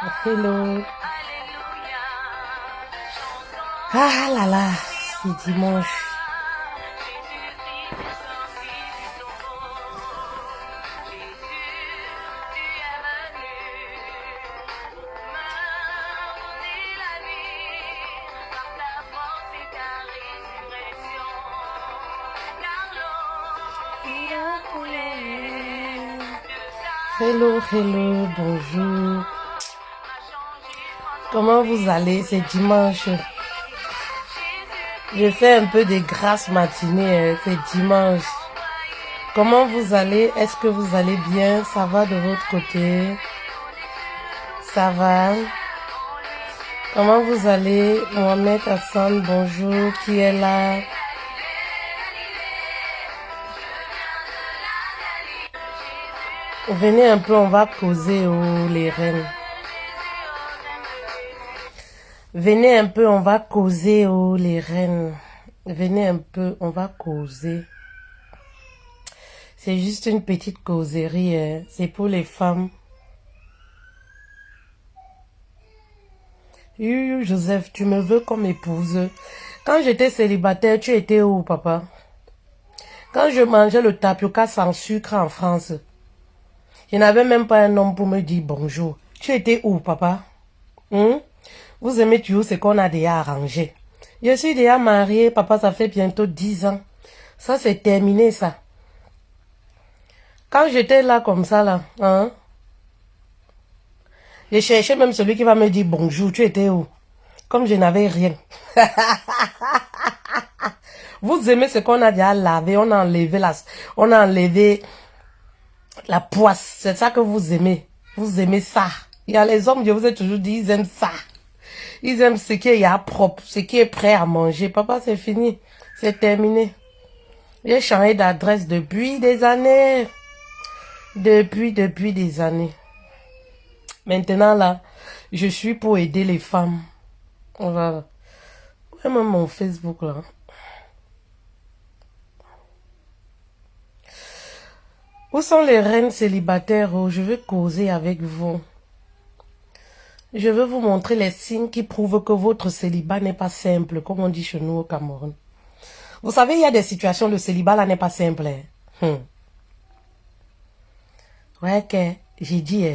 Hello. Ah là là, c'est dimanche. Hello, hello, bonjour. Comment vous allez? C'est dimanche. Je fais un peu de grasse matinée, c'est dimanche. Comment vous allez? Est-ce que vous allez bien? Ça va de votre côté? Ça va? Comment vous allez? Mohamed Hassan, bonjour. Qui est là? Venez un peu, on va causer, oh, les reines. Venez un peu, on va causer, oh, les reines. Venez un peu, on va causer. C'est juste une petite causerie, hein. C'est pour les femmes. Joseph, tu me veux comme épouse. Quand j'étais célibataire, tu étais où, papa? Quand je mangeais le tapioca sans sucre en France, je n'avais même pas un homme pour me dire bonjour. Tu étais où, papa? Vous aimez toujours ce qu'on a déjà arrangé. Je suis déjà mariée, papa, ça fait bientôt 10 ans. Ça, c'est terminé, ça. Quand j'étais là, comme ça, là, je cherchais même celui qui va me dire bonjour. Tu étais où? Comme je n'avais rien. Vous aimez ce qu'on a déjà lavé, on a enlevé la poisse. C'est ça que vous aimez. Vous aimez ça. Il y a les hommes, je vous ai toujours dit, ils aiment ça. Ils aiment ce qui est propre, ce qui est prêt à manger. Papa, c'est fini. C'est terminé. J'ai changé d'adresse depuis des années. Depuis des années. Maintenant, là, je suis pour aider les femmes. Voilà. Même mon Facebook, là. Où sont les reines célibataires? Oh, je veux causer avec vous. Je veux vous montrer les signes qui prouvent que votre célibat n'est pas simple, comme on dit chez nous au Cameroun. Vous savez, il y a des situations, le célibat là n'est pas simple. Ouais, que j'ai dit,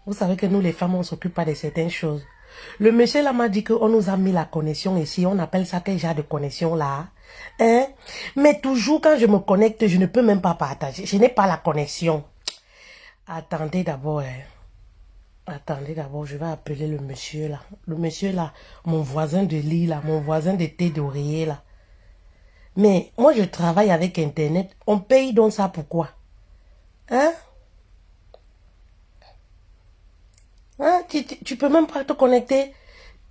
vous savez que nous les femmes, on s'occupe pas de certaines choses. Le monsieur là m'a dit qu'on nous a mis la connexion ici, on appelle ça quel genre de connexion là. Mais toujours quand je me connecte, je ne peux même pas partager. Je n'ai pas la connexion. Attendez d'abord, Attendez d'abord, je vais appeler le monsieur là. Le monsieur là, mon voisin de lit là, mon voisin de thé d'oreiller là. Mais moi je travaille avec Internet. On paye donc ça pourquoi? Tu peux même pas te connecter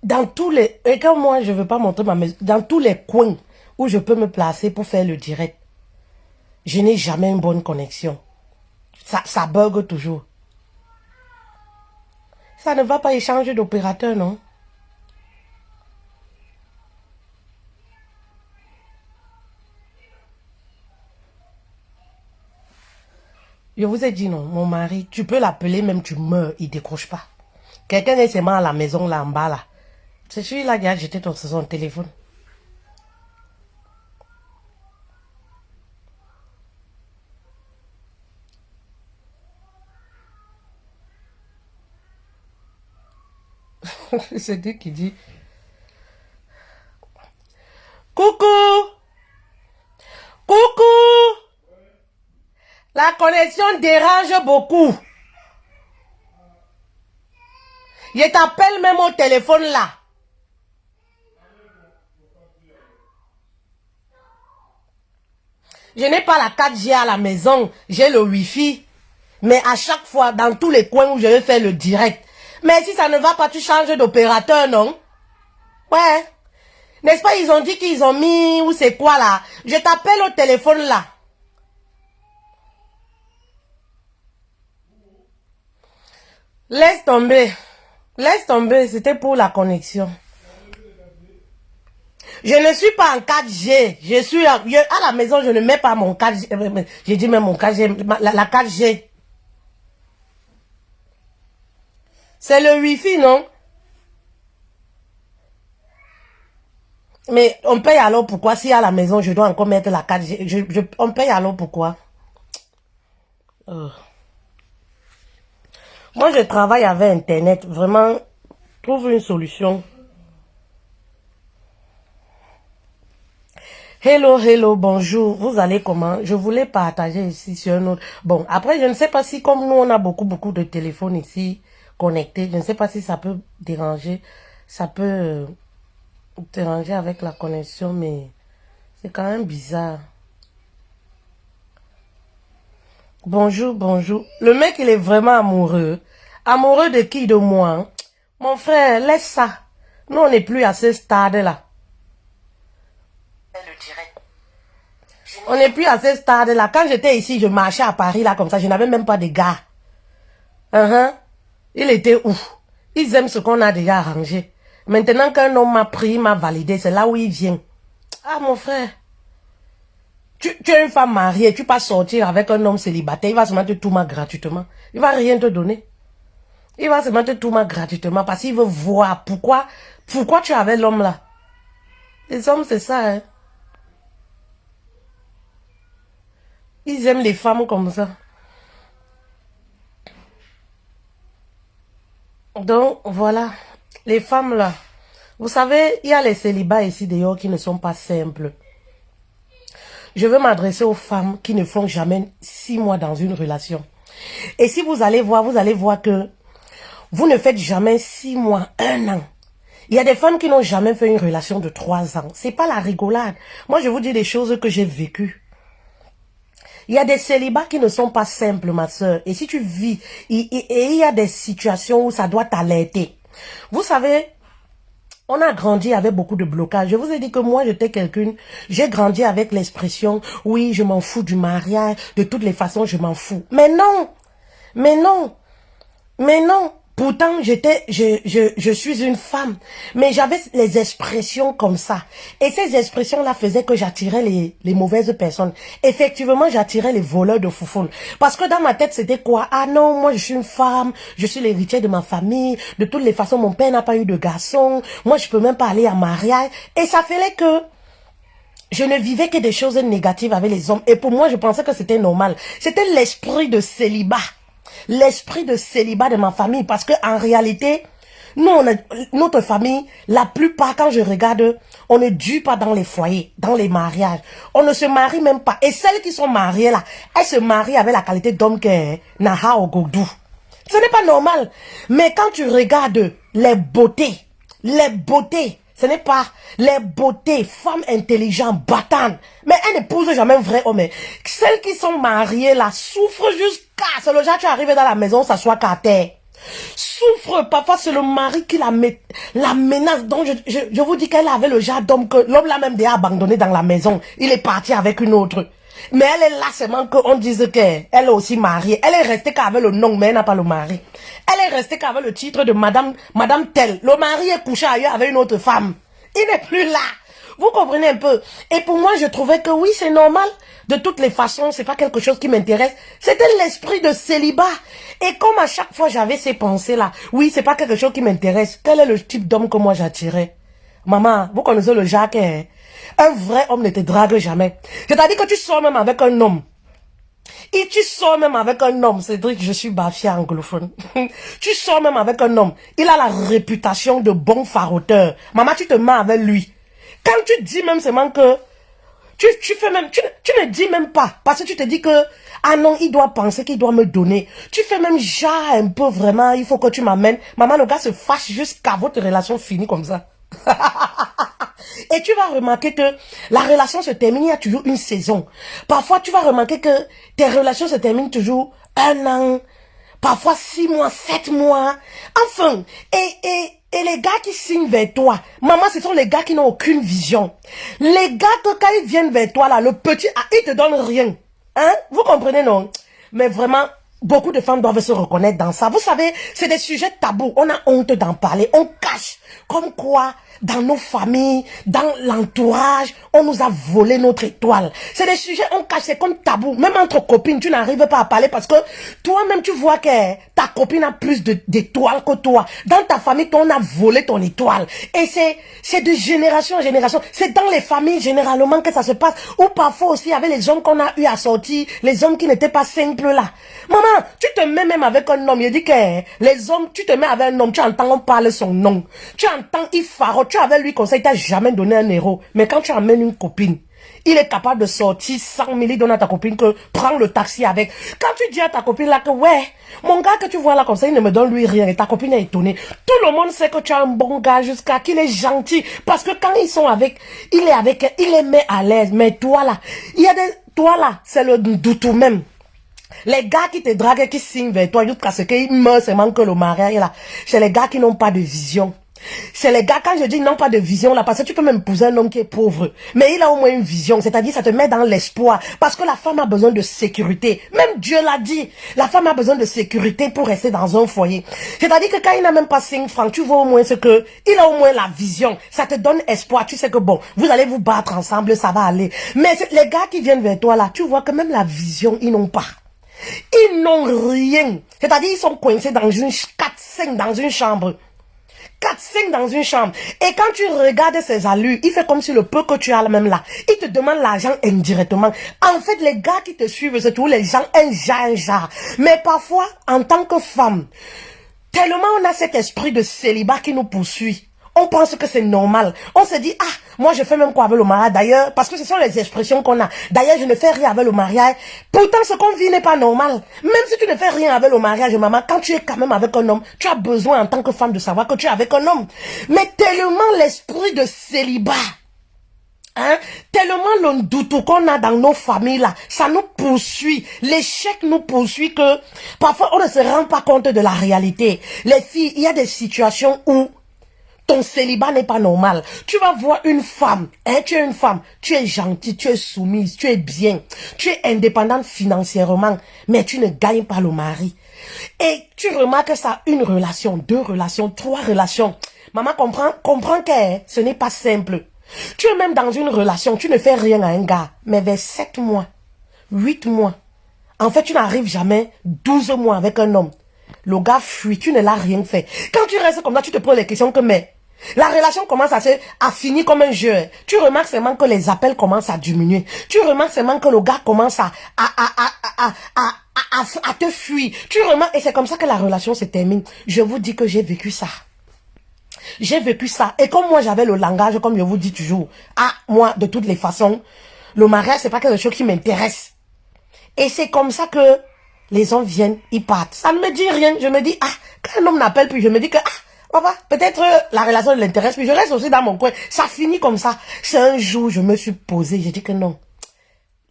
dans tous les... Et quand moi je veux pas montrer ma maison, dans tous les coins où je peux me placer pour faire le direct, je n'ai jamais une bonne connexion. Ça bug toujours. Ça ne va pas échanger d'opérateur, non? Je vous ai dit non, mon mari, tu peux l'appeler, même tu meurs, il décroche pas. Quelqu'un est seulement à la maison, là en bas, là. C'est celui-là qui a jeté son téléphone. C'est lui qui dit, coucou, coucou, la connexion dérange beaucoup. Je t'appelle même au téléphone là. Je n'ai pas la 4G à la maison, j'ai le Wi-Fi. Mais à chaque fois, dans tous les coins où je vais faire le direct. Mais si ça ne va pas, tu changes d'opérateur, non? Ouais. N'est-ce pas, ils ont dit qu'ils ont mis, ou c'est quoi là? Je t'appelle au téléphone là. Laisse tomber. Laisse tomber, c'était pour la connexion. Je ne suis pas en 4G. Je suis à la maison, je ne mets pas mon 4G. J'ai dit même mon 4G, la 4G. C'est le wifi, non? Mais on paye alors pourquoi? Si à la maison, je dois encore mettre la carte, on paye alors pourquoi? Moi, je travaille avec Internet. Vraiment, trouve une solution. Hello, hello, bonjour. Vous allez comment? Je voulais partager ici sur un autre. Bon, après, je ne sais pas si, comme nous, on a beaucoup de téléphones ici connectés, je ne sais pas si ça peut déranger. Ça peut déranger avec la connexion, mais c'est quand même bizarre. Bonjour, bonjour. Le mec, il est vraiment amoureux. Amoureux de qui? De moi, hein? Mon frère, laisse ça. Nous, on n'est plus à ce stade-là. On n'est plus à ce stade-là. Quand j'étais ici, je marchais à Paris, là, comme ça, je n'avais même pas de gars. Il était où? Ils aiment ce qu'on a déjà arrangé. Maintenant qu'un homme m'a pris, m'a validé, c'est là où il vient. Ah, mon frère. Tu es une femme mariée, tu peux sortir avec un homme célibataire, il va se mettre tout mal gratuitement. Il va rien te donner. Il va se mettre tout mal gratuitement parce qu'il veut voir pourquoi tu avais l'homme là. Les hommes, c'est ça, hein. Ils aiment les femmes comme ça. Donc, voilà. Les femmes là. Vous savez, il y a les célibats ici dehors qui ne sont pas simples. Je veux m'adresser aux femmes qui ne font jamais 6 mois dans une relation. Et si vous allez voir que vous ne faites jamais 6 mois, 1 an. Il y a des femmes qui n'ont jamais fait une relation de 3 ans. C'est pas la rigolade. Moi, je vous dis des choses que j'ai vécues. Il y a des célibats qui ne sont pas simples, ma soeur. Et si tu vis, et il y a des situations où ça doit t'alerter. Vous savez, on a grandi avec beaucoup de blocages. Je vous ai dit que moi, j'étais quelqu'un, j'ai grandi avec l'expression, oui, je m'en fous du mariage, de toutes les façons, je m'en fous. Mais non, mais non, mais non. Pourtant, je suis une femme, mais j'avais les expressions comme ça. Et ces expressions-là faisaient que j'attirais les mauvaises personnes. Effectivement, j'attirais les voleurs de foufounes. Parce que dans ma tête, c'était quoi? Ah non, moi je suis une femme, je suis l'héritière de ma famille. De toutes les façons, mon père n'a pas eu de garçon. Moi, je peux même pas aller en mariage. Et ça faisait que je ne vivais que des choses négatives avec les hommes. Et pour moi, je pensais que c'était normal. C'était l'esprit de célibat. L'esprit de célibat de ma famille. Parce que en réalité, nous, notre famille, la plupart, quand je regarde, on ne dure pas dans les foyers, dans les mariages. On ne se marie même pas. Et celles qui sont mariées là, elles se marient avec la qualité d'homme qu'est Naha Ogodou. Ce n'est pas normal. Mais quand tu regardes les beautés, ce n'est pas les beautés, femmes intelligentes, battantes. Mais elles n'épousent jamais un vrai homme. Celles qui sont mariées là souffrent jusqu'à... C'est le genre, tu arrives dans la maison, s'assoit qu'à terre. Souffre, parfois c'est le mari qui la menace. Donc je vous dis qu'elle avait le genre d'homme que l'homme l'a même déjà abandonné dans la maison. Il est parti avec une autre. Mais elle est là seulement qu'on dise qu'elle est aussi mariée. Elle est restée qu'avec le nom, mais elle n'a pas le mari. Elle est restée qu'avec le titre de madame telle. Le mari est couché ailleurs avec une autre femme. Il n'est plus là. Vous comprenez un peu? Et pour moi, je trouvais que oui, c'est normal. De toutes les façons, c'est pas quelque chose qui m'intéresse. C'était l'esprit de célibat. Et comme à chaque fois, j'avais ces pensées-là. Oui, c'est pas quelque chose qui m'intéresse. Quel est le type d'homme que moi j'attirais? Maman, vous connaissez le Jacques, hein? Un vrai homme ne te drague jamais. C'est-à-dire que tu sors même avec un homme. Et tu sors même avec un homme, Cédric, je suis bafia anglophone. Tu sors même avec un homme. Il a la réputation de bon faroteur. Maman, tu te mets avec lui. Quand tu dis même seulement que tu fais même, tu ne dis même pas, parce que tu te dis que, ah non, il doit penser qu'il doit me donner. Tu fais même genre un peu vraiment, il faut que tu m'amènes. Maman, le gars se fâche jusqu'à votre relation finie comme ça. Et tu vas remarquer que la relation se termine, il y a toujours une saison. Parfois, tu vas remarquer que tes relations se terminent toujours 1 an, parfois 6 mois, 7 mois. Enfin, et les gars qui signent vers toi, maman, ce sont les gars qui n'ont aucune vision. Les gars que quand ils viennent vers toi, là, le petit, ah, ils te donnent rien. Hein? Vous comprenez, non? Mais vraiment, beaucoup de femmes doivent se reconnaître dans ça. Vous savez, c'est des sujets tabous. On a honte d'en parler. On cache. Comme quoi, dans nos familles, dans l'entourage, on nous a volé notre étoile. C'est des sujets, on cache, c'est comme tabou. Même entre copines, tu n'arrives pas à parler parce que toi-même, tu vois que ta copine a plus d'étoiles que toi. Dans ta famille, on a volé ton étoile. Et c'est de génération en génération. C'est dans les familles, généralement, que ça se passe. Ou parfois aussi, avec les hommes qu'on a eu à sortir, les hommes qui n'étaient pas simples là. Maman, tu te mets même avec un homme, il dit que les hommes, tu te mets avec un homme, tu entends, on parle son nom. Tu entends, il farote, tu avais lui conseil, il t'a jamais donné un euro. Mais quand tu amènes une copine, il est capable de sortir 100 000, il donne à ta copine que prends le taxi avec. Quand tu dis à ta copine là que ouais, mon gars que tu vois là comme ça, il ne me donne lui rien et ta copine est étonnée. Tout le monde sait que tu as un bon gars jusqu'à qu'il est gentil. Parce que quand ils sont avec, il est avec, il les met à l'aise. Mais toi là, il y a des, toi là, c'est le doutou même. Les gars qui te draguent et qui signent vers toi jusqu'à ce qu'ils meurent seulement que le mariage là, c'est les gars qui n'ont pas de vision. C'est les gars, quand je dis ils n'ont pas de vision là, parce que tu peux même épouser un homme qui est pauvre, mais il a au moins une vision, c'est-à-dire ça te met dans l'espoir, parce que la femme a besoin de sécurité. Même Dieu l'a dit, la femme a besoin de sécurité pour rester dans un foyer. C'est-à-dire que quand il n'a même pas 5 francs, tu vois au moins ce que, il a au moins la vision, ça te donne espoir, tu sais que bon, vous allez vous battre ensemble, ça va aller. Mais les gars qui viennent vers toi là, tu vois que même la vision, ils n'ont pas. Ils n'ont rien. C'est-à-dire, ils sont coincés dans une 4-5 dans une chambre. 4-5 dans une chambre. Et quand tu regardes ses allures, il fait comme si le peu que tu as même là, il te demande l'argent indirectement. En fait, les gars qui te suivent, c'est tous les gens, un genre. Mais parfois, en tant que femme, tellement on a cet esprit de célibat qui nous poursuit. On pense que c'est normal. On se dit, ah, moi je fais même quoi avec le mariage d'ailleurs, parce que ce sont les expressions qu'on a. D'ailleurs, je ne fais rien avec le mariage. Pourtant, ce qu'on vit n'est pas normal. Même si tu ne fais rien avec le mariage, maman, quand tu es quand même avec un homme, tu as besoin en tant que femme de savoir que tu es avec un homme. Mais tellement l'esprit de célibat, hein, tellement le doute qu'on a dans nos familles là, ça nous poursuit. L'échec nous poursuit que parfois on ne se rend pas compte de la réalité. Les filles, il y a des situations où ton célibat n'est pas normal. Tu vas voir une femme, hein, tu es une femme, tu es gentille, tu es soumise, tu es bien, tu es indépendante financièrement, mais tu ne gagnes pas le mari. Et tu remarques ça, une relation, 2 relations, 3 relations. Maman comprend que ce n'est pas simple. Tu es même dans une relation, tu ne fais rien à un gars, mais vers 7 mois, 8 mois, en fait tu n'arrives jamais 12 mois avec un homme. Le gars fuit, tu ne l'as rien fait. Quand tu restes comme ça, tu te poses les questions que mais la relation commence à finir comme un jeu. Tu remarques seulement que les appels commencent à diminuer. Tu remarques seulement que le gars commence à te fuir. Tu remarques, et c'est comme ça que la relation se termine. Je vous dis que j'ai vécu ça. J'ai vécu ça. Et comme moi, j'avais le langage, comme je vous dis toujours, ah, moi, de toutes les façons, le mariage, c'est pas quelque chose qui m'intéresse. Et c'est comme ça que les hommes viennent, ils partent. Ça ne me dit rien. Je me dis, ah, quand un homme n'appelle plus, je me dis que, ah, papa, peut-être la relation l'intéresse, puis je reste aussi dans mon coin. Ça finit comme ça. C'est un jour, je me suis posé, j'ai dit que non.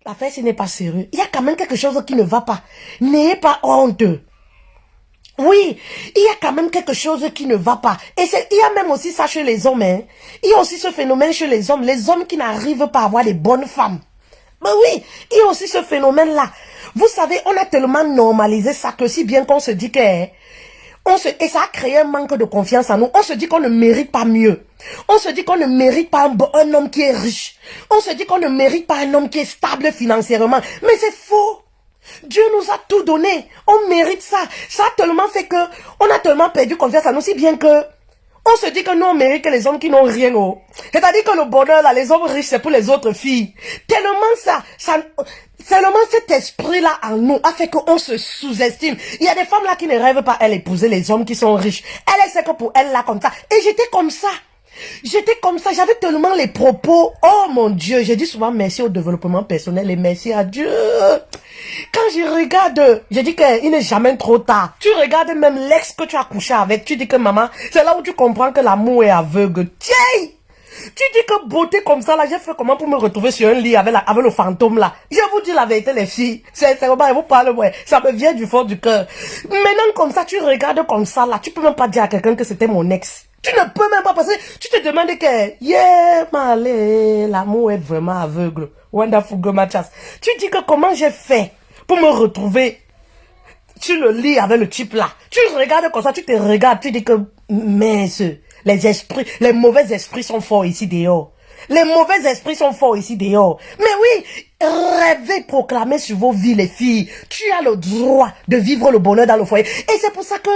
L'affaire, ce n'est pas sérieux. Il y a quand même quelque chose qui ne va pas. N'ayez pas honte. Oui, il y a quand même quelque chose qui ne va pas. Et il y a même aussi ça chez les hommes. Hein. Il y a aussi ce phénomène chez les hommes qui n'arrivent pas à avoir des bonnes femmes. Mais oui, il y a aussi ce phénomène-là. Vous savez, on a tellement normalisé ça que si bien qu'on se dit que... et ça a créé un manque de confiance en nous. On se dit qu'on ne mérite pas mieux. On se dit qu'on ne mérite pas un homme qui est riche. On se dit qu'on ne mérite pas un homme qui est stable financièrement. Mais c'est faux. Dieu nous a tout donné. On mérite ça. Ça a tellement fait que on a tellement perdu confiance en nous, si bien que on se dit que nous on mérite que les hommes qui n'ont rien. Oh. C'est-à-dire que le bonheur là, les hommes riches, c'est pour les autres filles. Tellement tellement cet esprit-là en nous a fait qu'on se sous-estime. Il y a des femmes là qui ne rêvent pas, elles, épouser les hommes qui sont riches. Elle sait que pour elle là comme ça. Et j'étais comme ça. J'étais comme ça, j'avais tellement les propos. Oh mon Dieu, j'ai dit souvent merci au développement personnel et merci à Dieu. Quand je regarde, je dis qu'il n'est jamais trop tard. Tu regardes même l'ex que tu as couché avec, tu dis que maman, c'est là où tu comprends que l'amour est aveugle. Tiens! Tu dis que beauté comme ça, là, j'ai fait comment pour me retrouver sur un lit avec le fantôme, là. Je vous dis la vérité, les filles. C'est vraiment, je vous parle, ouais. Ça me vient du fond du cœur. Maintenant, comme ça, tu regardes comme ça, là. Tu peux même pas dire à quelqu'un que c'était mon ex. Tu ne peux même pas parce que tu te demandes que, yeah, malé, l'amour est vraiment aveugle. Wonderful girl, ma chasse. Tu dis que comment j'ai fait pour me retrouver sur le lit avec le type là. Tu regardes comme ça, tu te regardes, tu dis que, mince, Les esprits, les mauvais esprits sont forts ici dehors. Les mauvais esprits sont forts ici dehors. Mais oui, rêvez, proclamez sur vos vies, les filles. Tu as le droit de vivre le bonheur dans le foyer. Et c'est pour ça que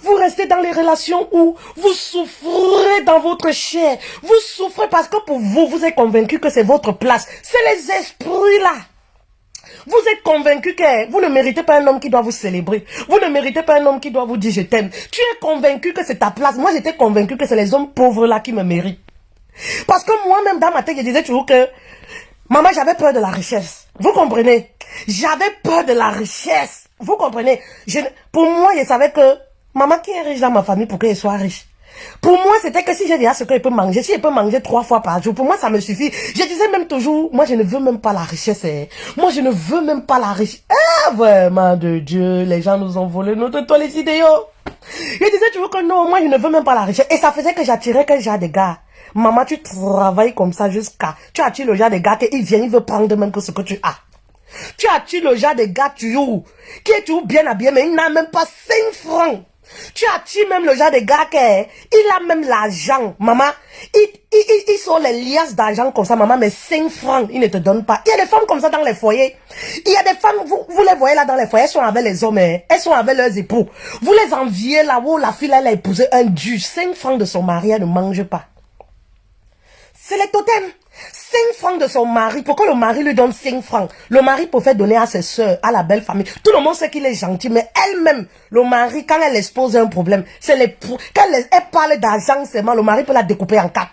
vous restez dans les relations où vous souffrez dans votre chair. Vous souffrez parce que pour vous, vous êtes convaincu que c'est votre place. C'est les esprits là. Vous êtes convaincu que vous ne méritez pas un homme qui doit vous célébrer. Vous ne méritez pas un homme qui doit vous dire je t'aime. Tu es convaincu que c'est ta place. Moi, j'étais convaincu que c'est les hommes pauvres là qui me méritent. Parce que moi-même, dans ma tête, je disais toujours que maman, j'avais peur de la richesse. Vous comprenez? J'avais peur de la richesse. Vous comprenez? Pour moi, je savais que maman qui est riche dans ma famille pour qu'elle soit riche. Pour moi, c'était que si j'ai déjà ce qu'elle peut manger, si elle peut manger 3 fois par jour, pour moi, ça me suffit. Je disais même toujours, moi, je ne veux même pas la richesse. Moi, je ne veux même pas la richesse. Ah, vraiment, de Dieu, les gens nous ont volé notre toile ici d'ailleurs. Je disais toujours que non, moi, je ne veux même pas la richesse. Et ça faisait que j'attirais quel genre de gars. Maman, tu travailles comme ça jusqu'à... Tu attires le genre de gars qui vient, il veut prendre même que ce que tu as. Tu attires le genre de gars qui est toujours bien habillé, mais il n'a même pas 5 francs. Tu attires même le genre de gars qui il a même l'argent. Maman, ils sont les liasses d'argent comme ça, maman, mais 5 francs, ils ne te donnent pas. Il y a des femmes comme ça dans les foyers. Il y a des femmes, vous les voyez là dans les foyers, elles sont avec les hommes, elles sont avec leurs époux. Vous les enviez là-haut, la fille, elle a épousé un dieu. 5 francs de son mari, elle ne mange pas. C'est les totems. 5 francs de son mari. Pourquoi le mari lui donne 5 francs? Le mari peut faire donner à ses soeurs, à la belle famille. Tout le monde sait qu'il est gentil, mais elle-même, le mari, quand elle expose un problème, c'est quand elle parle d'argent seulement, le mari peut la découper en 4.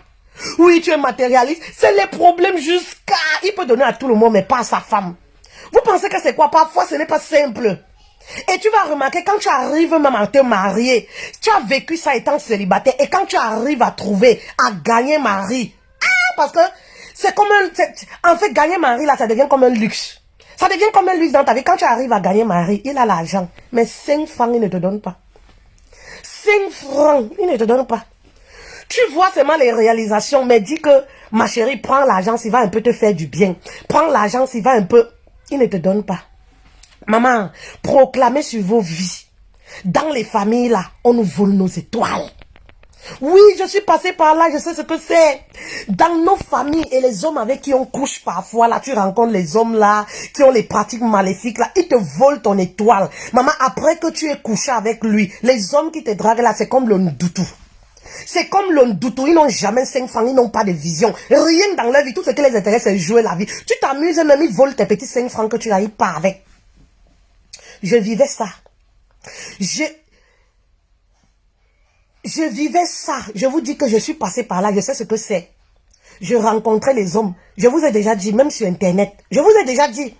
Oui, tu es matérialiste. C'est les problèmes jusqu'à... Il peut donner à tout le monde, mais pas à sa femme. Vous pensez que c'est quoi? Parfois, ce n'est pas simple. Et tu vas remarquer, quand tu arrives même à te marier, tu as vécu ça étant célibataire, et quand tu arrives à trouver, à gagner mari, parce que c'est comme en fait, gagner mari, là, ça devient comme un luxe. Ça devient comme un luxe dans ta vie. Quand tu arrives à gagner mari, il a l'argent. Mais 5 francs, il ne te donne pas. 5 francs, il ne te donne pas. Tu vois seulement les réalisations, mais dis que, ma chérie, prends l'argent s'il va un peu te faire du bien. Prends l'argent s'il va un peu... Il ne te donne pas. Maman, proclamez sur vos vies. Dans les familles, là, on nous vole nos étoiles. Oui, je suis passée par là, je sais ce que c'est. Dans nos familles et les hommes avec qui on couche parfois, là, tu rencontres les hommes là, qui ont les pratiques maléfiques là, ils te volent ton étoile. Maman, après que tu aies couché avec lui, les hommes qui te draguent là, c'est comme le ndoutou. C'est comme le ndoutou, ils n'ont jamais 5 francs, ils n'ont pas de vision. Rien dans leur vie, tout ce qui les intéresse, c'est jouer la vie. Tu t'amuses même, ils volent tes petits 5 francs que tu n'arrives pas avec. Je vivais ça. Je vivais ça. Je vous dis que je suis passée par là. Je sais ce que c'est. Je rencontrais les hommes. Je vous ai déjà dit, même sur Internet. Je vous ai déjà dit.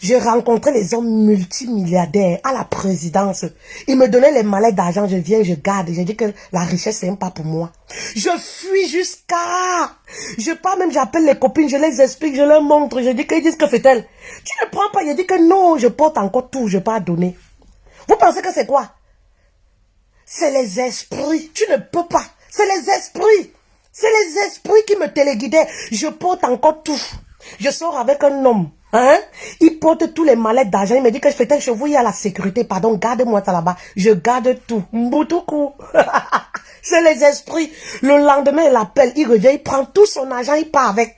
Je rencontrais les hommes multimilliardaires à la présidence. Ils me donnaient les mallettes d'argent. Je viens, je garde. Je dis que la richesse, c'est pas pour moi. Je fuis jusqu'à... Je pars même, j'appelle les copines. Je les explique, je leur montre. Je dis qu'ils disent que fait-elle. Tu ne prends pas. Je dis que non, je porte encore tout. Je peux pas donner. Vous pensez que c'est quoi? C'est les esprits. Tu ne peux pas. C'est les esprits. C'est les esprits qui me téléguidaient. Je porte encore tout. Je sors avec un homme. Hein? Il porte tous les mallettes d'argent. Il me dit que je fais chez vous, il y a la sécurité. Pardon, garde-moi ça là-bas. Je garde tout. Mboutou. C'est les esprits. Le lendemain, il appelle. Il revient, il prend tout son argent. Il part avec.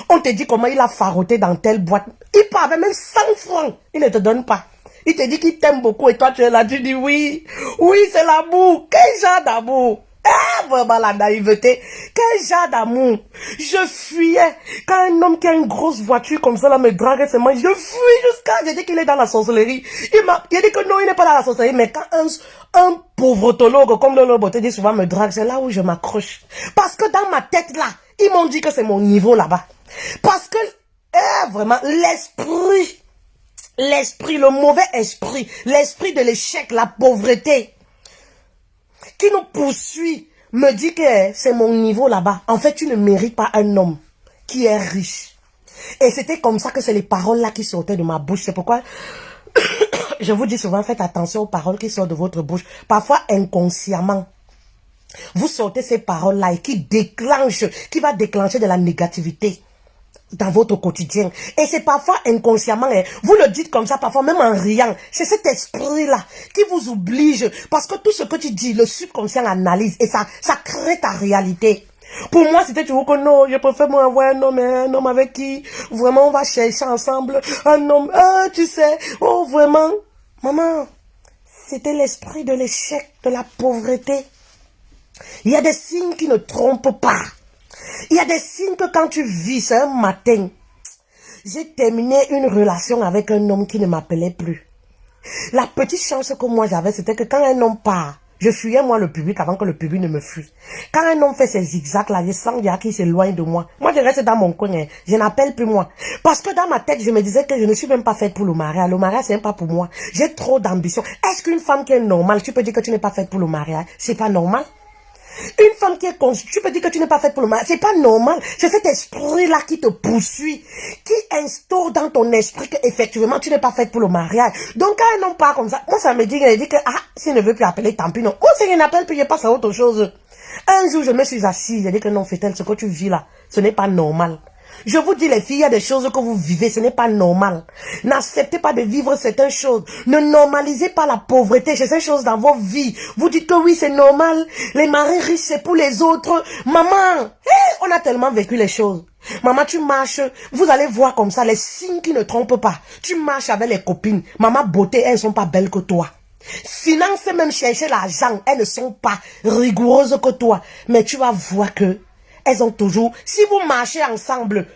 On te dit comment il a faroté dans telle boîte. Il part avec même 100 francs. Il ne te donne pas. Il te dit qu'il t'aime beaucoup et toi tu es là, tu dis oui. Oui, c'est l'amour. Quel genre d'amour? Ah, vraiment la naïveté. Quel genre d'amour? Je fuyais. Quand un homme qui a une grosse voiture comme ça là me drague, c'est moi. Je fuis jusqu'à... J'ai dit qu'il est dans la sorcellerie. Il a dit que non, il n'est pas dans la sorcellerie. Mais quand un pauvretologue comme le Beauté dit souvent me drague, c'est là où je m'accroche. Parce que dans ma tête là, ils m'ont dit que c'est mon niveau là-bas. Parce que, vraiment, l'esprit, le mauvais esprit, l'esprit de l'échec, la pauvreté, qui nous poursuit, me dit que c'est mon niveau là-bas. En fait, tu ne mérites pas un homme qui est riche. Et c'était comme ça que c'est les paroles là qui sortaient de ma bouche. C'est pourquoi je vous dis souvent, faites attention aux paroles qui sortent de votre bouche. Parfois inconsciemment, vous sortez ces paroles là et qui va déclencher de la négativité. dans votre quotidien. Et c'est parfois inconsciemment, hein, vous le dites comme ça, parfois même en riant. C'est cet esprit-là qui vous oblige. Parce que tout ce que tu dis, le subconscient analyse et ça crée ta réalité. Pour moi, c'était toujours que non, je préfère moi avoir un homme avec qui vraiment on va chercher ensemble. Un homme, tu sais, oh vraiment. Maman, c'était l'esprit de l'échec, de la pauvreté. Il y a des signes qui ne trompent pas. Il y a des signes que quand tu vis, c'est un matin. J'ai terminé une relation avec un homme qui ne m'appelait plus. La petite chance que moi j'avais, c'était que quand un homme part, je fuyais moi le public avant que le public ne me fuit. Quand un homme fait ces zigzags là, je sens déjà qu'il s'éloigne de moi. Moi je reste dans mon coin, hein. Je n'appelle plus moi. Parce que dans ma tête, je me disais que je ne suis même pas faite pour le mariage. Le mariage c'est même pas pour moi. J'ai trop d'ambition. Est-ce qu'une femme qui est normale, tu peux dire que tu n'es pas faite pour le mariage? C'est pas normal? Une femme qui est consciente, tu peux dire que tu n'es pas faite pour le mariage. C'est pas normal. C'est cet esprit-là qui te poursuit, qui instaure dans ton esprit que effectivement tu n'es pas faite pour le mariage. Donc quand un homme part comme ça, moi ça me dit, il dit que s'il ne veut plus appeler, tant pis non. Moi si je n'appelle plus, je passe à autre chose. Un jour je me suis assise, j'ai dit que non, Fétel, ce que tu vis là, ce n'est pas normal. Je vous dis les filles, il y a des choses que vous vivez, ce n'est pas normal. N'acceptez pas de vivre certaines choses. Ne normalisez pas la pauvreté chez ces choses dans vos vies. Vous dites que oui, c'est normal. Les maris riches, c'est pour les autres. Maman, on a tellement vécu les choses. Maman, tu marches, vous allez voir comme ça les signes qui ne trompent pas. Tu marches avec les copines. Maman, beauté, elles ne sont pas belles que toi. Finance, même chercher l'argent, elles ne sont pas rigoureuses que toi. Mais tu vas voir que elles ont toujours, si vous marchez ensemble,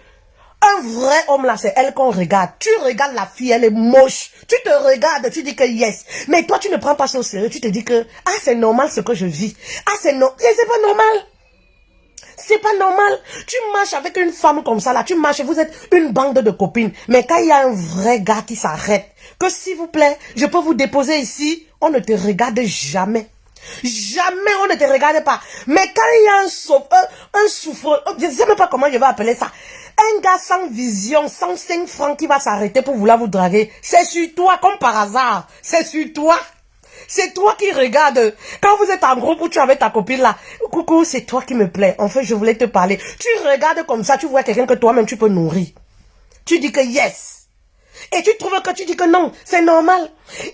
un vrai homme là, c'est elle qu'on regarde. Tu regardes la fille, elle est moche. Tu te regardes, tu dis que yes. Mais toi, tu ne prends pas ça au sérieux. Tu te dis que, c'est normal ce que je vis. C'est pas normal. C'est pas normal. Tu marches avec une femme comme ça là. Tu marches, vous êtes une bande de copines. Mais quand il y a un vrai gars qui s'arrête, que s'il vous plaît, je peux vous déposer ici, on ne te regarde jamais. Jamais on ne te regarde pas. Mais quand il y a un souffreur, je ne sais même pas comment je vais appeler ça. Un gars sans vision, sans 5 francs qui va s'arrêter pour vouloir vous draguer. C'est sur toi, comme par hasard. C'est sur toi. C'est toi qui regardes. Quand vous êtes en groupe où tu es avec ta copine là, coucou, c'est toi qui me plaît. En fait, je voulais te parler. Tu regardes comme ça, tu vois quelqu'un que toi-même tu peux nourrir. Tu dis que yes. Et tu trouves que tu dis que non, c'est normal.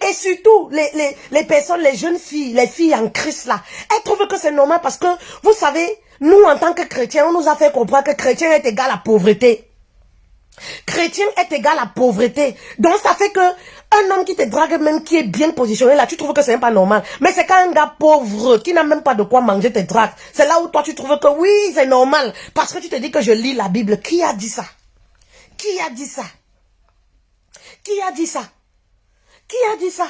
Et surtout, les personnes, les jeunes filles, les filles en Christ là, elles trouvent que c'est normal parce que, vous savez, nous en tant que chrétiens, on nous a fait comprendre que chrétien est égal à pauvreté. Chrétien est égal à pauvreté. Donc ça fait que un homme qui te drague même, qui est bien positionné là, tu trouves que c'est même pas normal. Mais c'est quand un gars pauvre, qui n'a même pas de quoi manger, te drague. C'est là où toi tu trouves que oui, c'est normal. Parce que tu te dis que je lis la Bible. Qui a dit ça? Qui a dit ça? Qui a dit ça? Qui a dit ça?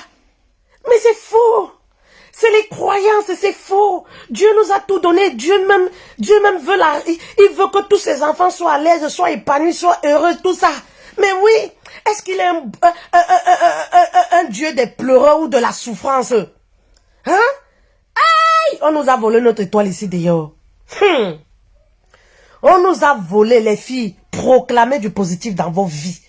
Mais c'est faux. C'est les croyances, c'est faux. Dieu nous a tout donné. Dieu même veut il veut que tous ses enfants soient à l'aise, soient épanouis, soient heureux, tout ça. Mais oui, est-ce qu'il est un Dieu des pleureurs ou de la souffrance? Hein? Aïe! On nous a volé notre étoile ici d'ailleurs. On nous a volé les filles. Proclamez du positif dans vos vies.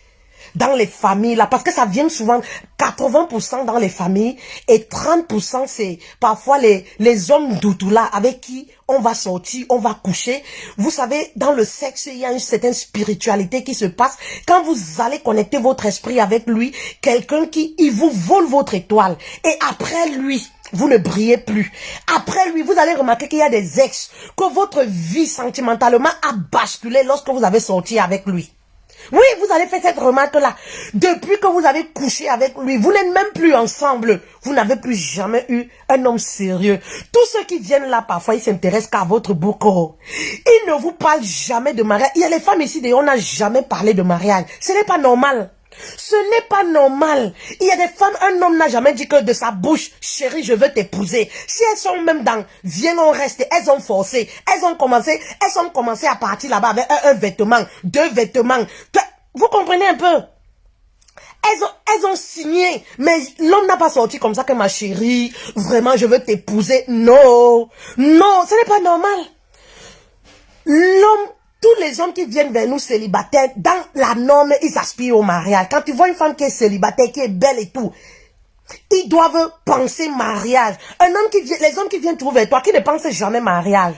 Dans les familles, là, parce que ça vient souvent 80% dans les familles et 30% c'est parfois les hommes doutous là avec qui on va sortir, on va coucher. Vous savez, dans le sexe, il y a une certaine spiritualité qui se passe. Quand vous allez connecter votre esprit avec lui, quelqu'un il vous vole votre étoile et après lui, vous ne brillez plus. Après lui, vous allez remarquer qu'il y a des ex, que votre vie sentimentalement a basculé lorsque vous avez sorti avec lui. Oui, vous allez faire cette remarque-là. Depuis que vous avez couché avec lui, vous n'êtes même plus ensemble. Vous n'avez plus jamais eu un homme sérieux. Tous ceux qui viennent là, parfois, ils s'intéressent qu'à votre bouco. Ils ne vous parlent jamais de mariage. Il y a les femmes ici, on n'a jamais parlé de mariage. Ce n'est pas normal. Ce n'est pas normal. Il y a des femmes, un homme n'a jamais dit que de sa bouche, chérie, je veux t'épouser. Si elles sont même dans, viens on reste, elles ont forcé, elles ont commencé à partir là-bas avec un vêtement, 2 vêtements. Vous comprenez un peu? Elles ont signé, mais l'homme n'a pas sorti comme ça que ma chérie, vraiment je veux t'épouser. Non, non, ce n'est pas normal. L'homme, tous les hommes qui viennent vers nous célibataires, dans la norme, ils aspirent au mariage. Quand tu vois une femme qui est célibataire, qui est belle et tout, ils doivent penser mariage. Les hommes qui viennent trouver vers toi, qui ne pensent jamais mariage.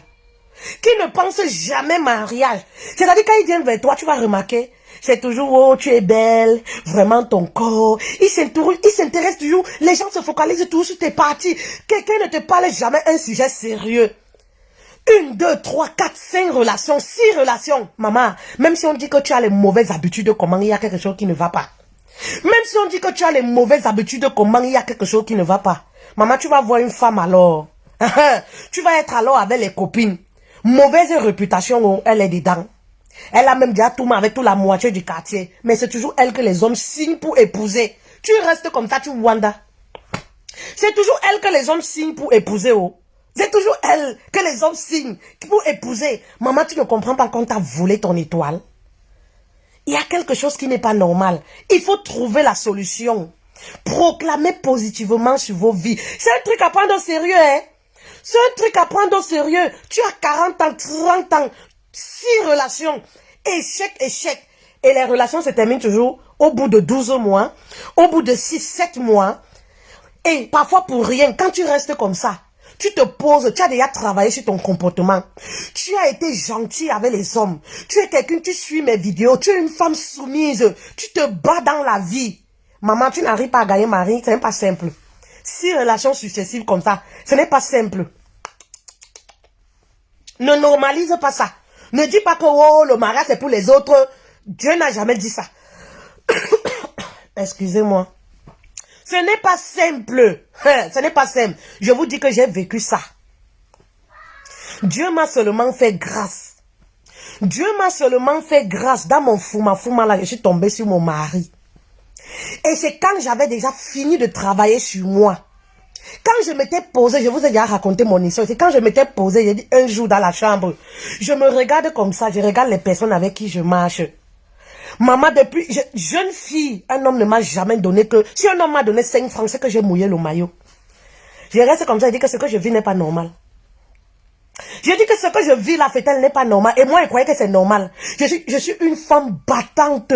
qui ne pensent jamais mariage. C'est-à-dire quand ils viennent vers toi, tu vas remarquer, c'est toujours, oh, tu es belle, vraiment ton corps. Ils s'intéressent toujours, les gens se focalisent toujours sur tes parties. Quelqu'un ne te parle jamais un sujet sérieux. 1, 2, 3, 4, 5 relations, 6 relations. Maman, même si on dit que tu as les mauvaises habitudes, comment il y a quelque chose qui ne va pas. Même si on dit que tu as les mauvaises habitudes, comment il y a quelque chose qui ne va pas. Maman, tu vas voir une femme alors. Tu vas être alors avec les copines. Mauvaise réputation, elle est dedans. Elle a même déjà tout avec toute la moitié du quartier. Mais c'est toujours elle que les hommes signent pour épouser. Tu restes comme ça, tu wanda. C'est toujours elle que les hommes signent pour épouser. Oh. C'est toujours elle que les hommes signent pour épouser. Maman, tu ne comprends pas quand tu as volé ton étoile. Il y a quelque chose qui n'est pas normal. Il faut trouver la solution. Proclamer positivement sur vos vies. C'est un truc à prendre au sérieux, hein. C'est un truc à prendre au sérieux. Tu as 40 ans, 30 ans, 6 relations. Échec, échec. Et les relations se terminent toujours au bout de 12 mois, au bout de 6, 7 mois. Et parfois pour rien, quand tu restes comme ça, tu te poses, tu as déjà travaillé sur ton comportement. Tu as été gentil avec les hommes. Tu es quelqu'un, tu suis mes vidéos. Tu es une femme soumise. Tu te bats dans la vie. Maman, tu n'arrives pas à gagner mari, ce n'est pas simple. 6 relations successives comme ça, ce n'est pas simple. Ne normalise pas ça. Ne dis pas que oh, le mariage c'est pour les autres. Dieu n'a jamais dit ça. Excusez-moi. Ce n'est pas simple. Ce n'est pas simple. Je vous dis que j'ai vécu ça. Dieu m'a seulement fait grâce. Dieu m'a seulement fait grâce. Dans mon fouma là, je suis tombée sur mon mari. Et c'est quand j'avais déjà fini de travailler sur moi. Quand je m'étais posée, je vous ai déjà raconté mon histoire. C'est quand je m'étais posée, j'ai dit un jour dans la chambre. Je me regarde comme ça, je regarde les personnes avec qui je marche. Maman, depuis jeune fille, un homme ne m'a jamais donné que... Si un homme m'a donné 5 francs, c'est que j'ai mouillé le maillot. Je reste comme ça, je dis que ce que je vis n'est pas normal. Je dis que ce que je vis là, fait-elle n'est pas normal. Et moi, je croyais que c'est normal. Je suis une femme battante.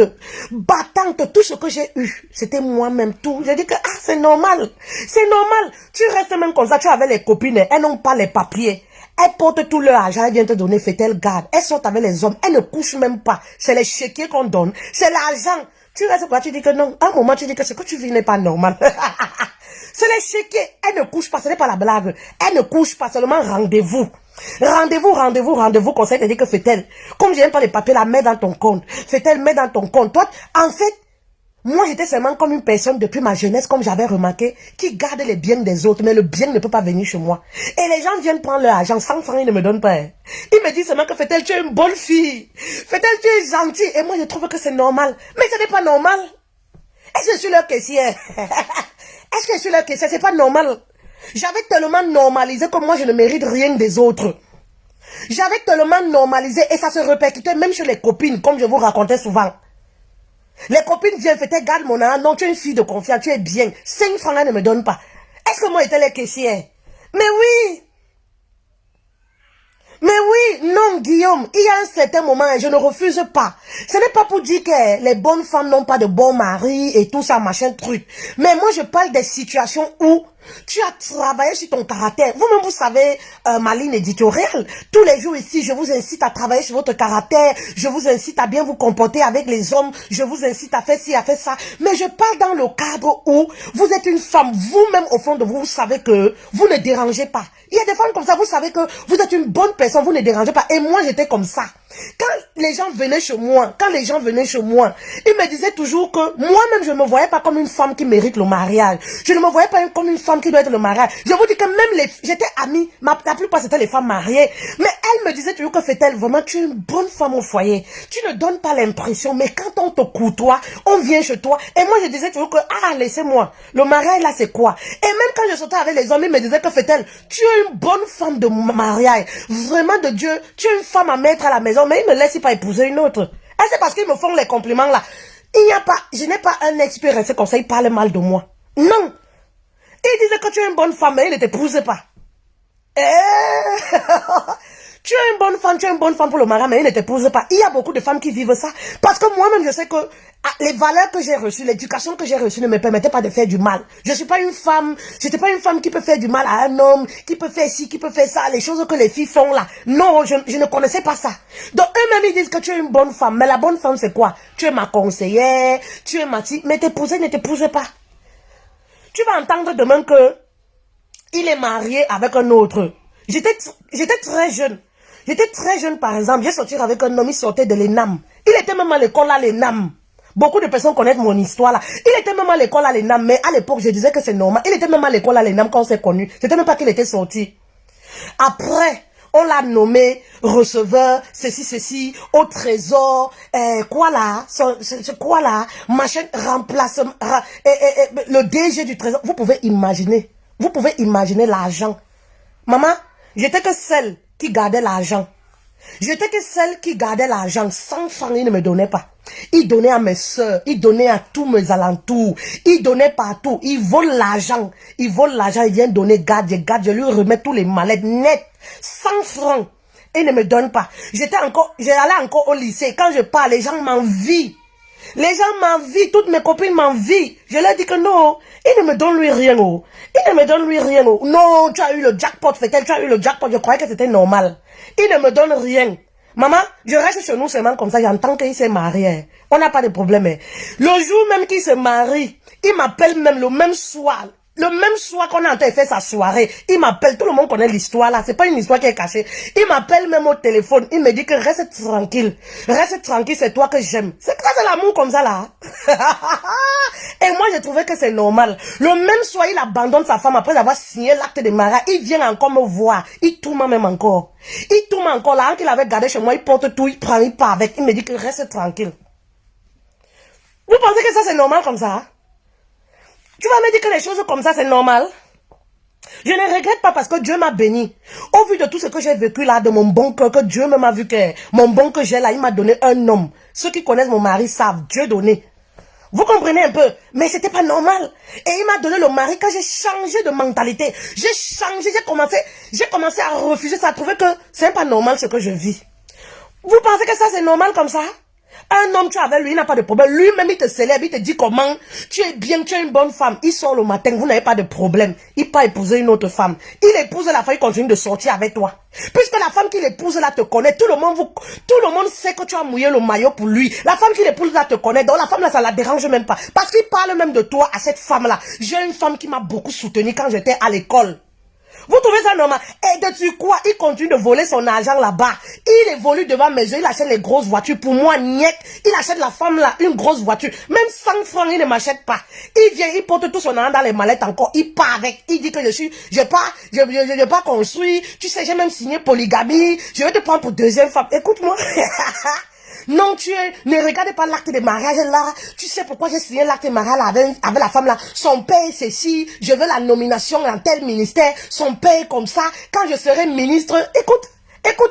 Battante. Tout ce que j'ai eu, c'était moi-même tout. Je dis que, ah, c'est normal. C'est normal. Tu restes même comme ça, tu es avec les copines. Elles n'ont pas les papiers. Elles portent tout leur argent, elles viennent te donner, fait-elle garde. Elles sortent avec les hommes, elles ne couchent même pas. C'est les chéquiers qu'on donne. C'est l'argent. Tu restes quoi, tu dis que non. À un moment, tu dis que ce que tu vis n'est pas normal. C'est les chéquiers. Elles ne couchent pas, ce n'est pas la blague. Elles ne couchent pas, seulement rendez-vous. Rendez-vous, conseil te dit que fait-elle. Comme j'aime pas les papiers, la mets dans ton compte. Fait-elle, mets dans ton compte. Toi, en fait, moi j'étais seulement comme une personne depuis ma jeunesse, comme j'avais remarqué, qui garde les biens des autres, mais le bien ne peut pas venir chez moi. Et les gens viennent prendre leur argent, 100 francs, ils ne me donnent pas. Ils me disent seulement que fait-elle, tu es une bonne fille. Fait-elle, tu es gentille. Et moi je trouve que c'est normal. Mais ce n'est pas normal. Est-ce que je suis leur caissière? Est-ce que je suis leur caissière? C'est pas normal. J'avais tellement normalisé que moi je ne mérite rien des autres. J'avais tellement normalisé et ça se répercutait même chez les copines, comme je vous racontais souvent. Les copines viennent, fait garde mon argent. Non, tu es une fille de confiance, tu es bien. 5 francs là ne me donne pas. Est-ce que moi j'étais les caissières? Mais oui! Mais oui, non Guillaume, il y a un certain moment et je ne refuse pas. Ce n'est pas pour dire que les bonnes femmes n'ont pas de bons maris et tout ça, machin truc. Mais moi je parle des situations où tu as travaillé sur ton caractère. Vous-même, vous savez, ma ligne éditoriale. Tous les jours ici, je vous incite à travailler sur votre caractère. Je vous incite à bien vous comporter avec les hommes. Je vous incite à faire ci, à faire ça. Mais je parle dans le cadre où vous êtes une femme. Vous-même, au fond de vous, vous savez que vous ne dérangez pas. Il y a des femmes comme ça, vous savez que vous êtes une bonne personne, vous ne dérangez pas. Et moi, j'étais comme ça. Quand les gens venaient chez moi, ils me disaient toujours que moi-même, je ne me voyais pas comme une femme qui mérite le mariage. Je ne me voyais pas comme une femme qui doit être le mariage. Je vous dis que même j'étais amie, la plupart c'était les femmes mariées. Mais elles me disaient toujours que fait-elle, vraiment, tu es une bonne femme au foyer. Tu ne donnes pas l'impression, mais quand on te côtoie, on vient chez toi. Et moi, je disais toujours que, ah, laissez-moi. Le mariage, là, c'est quoi? Et même quand je sortais avec les hommes, ils me disaient que fait-elle, tu es une bonne femme de mariage. Vraiment de Dieu, tu es une femme à mettre à la maison, mais ils ne me laissent pas épouser une autre. Et c'est parce qu'ils me font les compliments là. Je n'ai pas un expert resté comme ça, il parle mal de moi. Non. Il disait que tu es une bonne femme, mais il ne t'épouse pas. Tu es une bonne femme pour le mariage, mais il ne t'épouse pas. Il y a beaucoup de femmes qui vivent ça. Parce que moi-même, je sais que les valeurs que j'ai reçues, l'éducation que j'ai reçue ne me permettait pas de faire du mal. Je suis pas une femme, j'étais pas une femme qui peut faire du mal à un homme, qui peut faire ci, qui peut faire ça, les choses que les filles font là. Non, je ne connaissais pas ça. Donc eux-mêmes ils disent que tu es une bonne femme, mais la bonne femme c'est quoi? Tu es ma conseillère, tu es ma petite, mais t'épouser ne t'épouse pas. Tu vas entendre demain que il est marié avec un autre. J'étais très jeune. J'étais très jeune par exemple, j'ai sorti avec un homme, il sortait de l'ENAM. Il était même à l'école à l'ENAM. Beaucoup de personnes connaissent mon histoire là. Il était même à l'école à l'ENAM, mais à l'époque, je disais que c'est normal. Il était même à l'école à l'ENAM quand on s'est connus. C'était même pas qu'il était sorti. Après, on l'a nommé receveur, ceci, au trésor, quoi là, quoi là, machin, remplacement, le DG du trésor. Vous pouvez imaginer l'argent. Maman, j'étais que celle qui gardait l'argent. J'étais que celle qui gardait l'argent. 100 francs, il ne me donnait pas. Il donnait à mes soeurs, il donnait à tous mes alentours, il donnait partout. Il vole l'argent, il vient donner, garde, je lui remets tous les mallettes net. 100 francs, il ne me donne pas. J'allais encore au lycée. Quand je parle, les gens m'envient. Les gens m'envient, toutes mes copines m'envient. Je leur dis que non, il ne me donne lui rien. Oh. Il ne me donne lui rien. Oh. Non, tu as eu le jackpot, fait-elle, tu as eu le jackpot. Je croyais que c'était normal. Il ne me donne rien. Maman, je reste chez nous seulement comme ça, j'entends qu'il s'est marié. On n'a pas de problème. Le jour même qu'il se marie, il m'appelle même le même soir. Le même soir qu'on a fait sa soirée, il m'appelle, tout le monde connaît l'histoire là, c'est pas une histoire qui est cachée. Il m'appelle même au téléphone, il me dit que reste tranquille, c'est toi que j'aime. C'est grâce à l'amour comme ça là. Et moi je trouvais que c'est normal. Le même soir, il abandonne sa femme après avoir signé l'acte de mariage, il vient encore me voir, il tourne même encore. Il tourne encore là, qu'il avait gardé chez moi, il porte tout, il prend, il part avec, il me dit que reste tranquille. Vous pensez que ça c'est normal comme ça? Tu vas me dire que les choses comme ça, c'est normal? Je ne regrette pas parce que Dieu m'a béni. Au vu de tout ce que j'ai vécu là, de mon bon cœur, que Dieu m'a vu que mon bon que j'ai là, il m'a donné un homme. Ceux qui connaissent mon mari savent, Dieu donné. Vous comprenez un peu? Mais c'était pas normal. Et il m'a donné le mari quand j'ai changé de mentalité. J'ai changé, j'ai commencé à refuser ça, à trouver que c'est pas normal ce que je vis. Vous pensez que ça c'est normal comme ça? Un homme, tu es avec lui, il n'a pas de problème. Lui-même, il te célèbre, il te dit comment tu es bien, tu es une bonne femme. Il sort le matin, vous n'avez pas de problème. Il part épouser une autre femme. Il épouse la femme, il continue de sortir avec toi. Puisque la femme qu'il épouse là te connaît, tout le monde sait que tu as mouillé le maillot pour lui. La femme qu'il épouse là te connaît, donc la femme là, ça la dérange même pas. Parce qu'il parle même de toi à cette femme là. J'ai une femme qui m'a beaucoup soutenu quand j'étais à l'école. Vous trouvez ça normal? Et de quoi? Il continue de voler son argent là-bas. Il évolue devant mes yeux, il achète les grosses voitures. Pour moi, niet, il achète la femme là, une grosse voiture. Même 100 francs, il ne m'achète pas. Il vient, il porte tout son argent dans les mallettes encore. Il part avec. Il dit que j'ai pas construit. Tu sais, j'ai même signé polygamie. Je vais te prendre pour deuxième femme. Écoute-moi. Non, ne regardez pas l'acte de mariage là. Tu sais pourquoi j'ai signé l'acte de mariage avec la femme là. Son père c'est ci, je veux la nomination dans tel ministère. Son père est comme ça. Quand je serai ministre, écoute,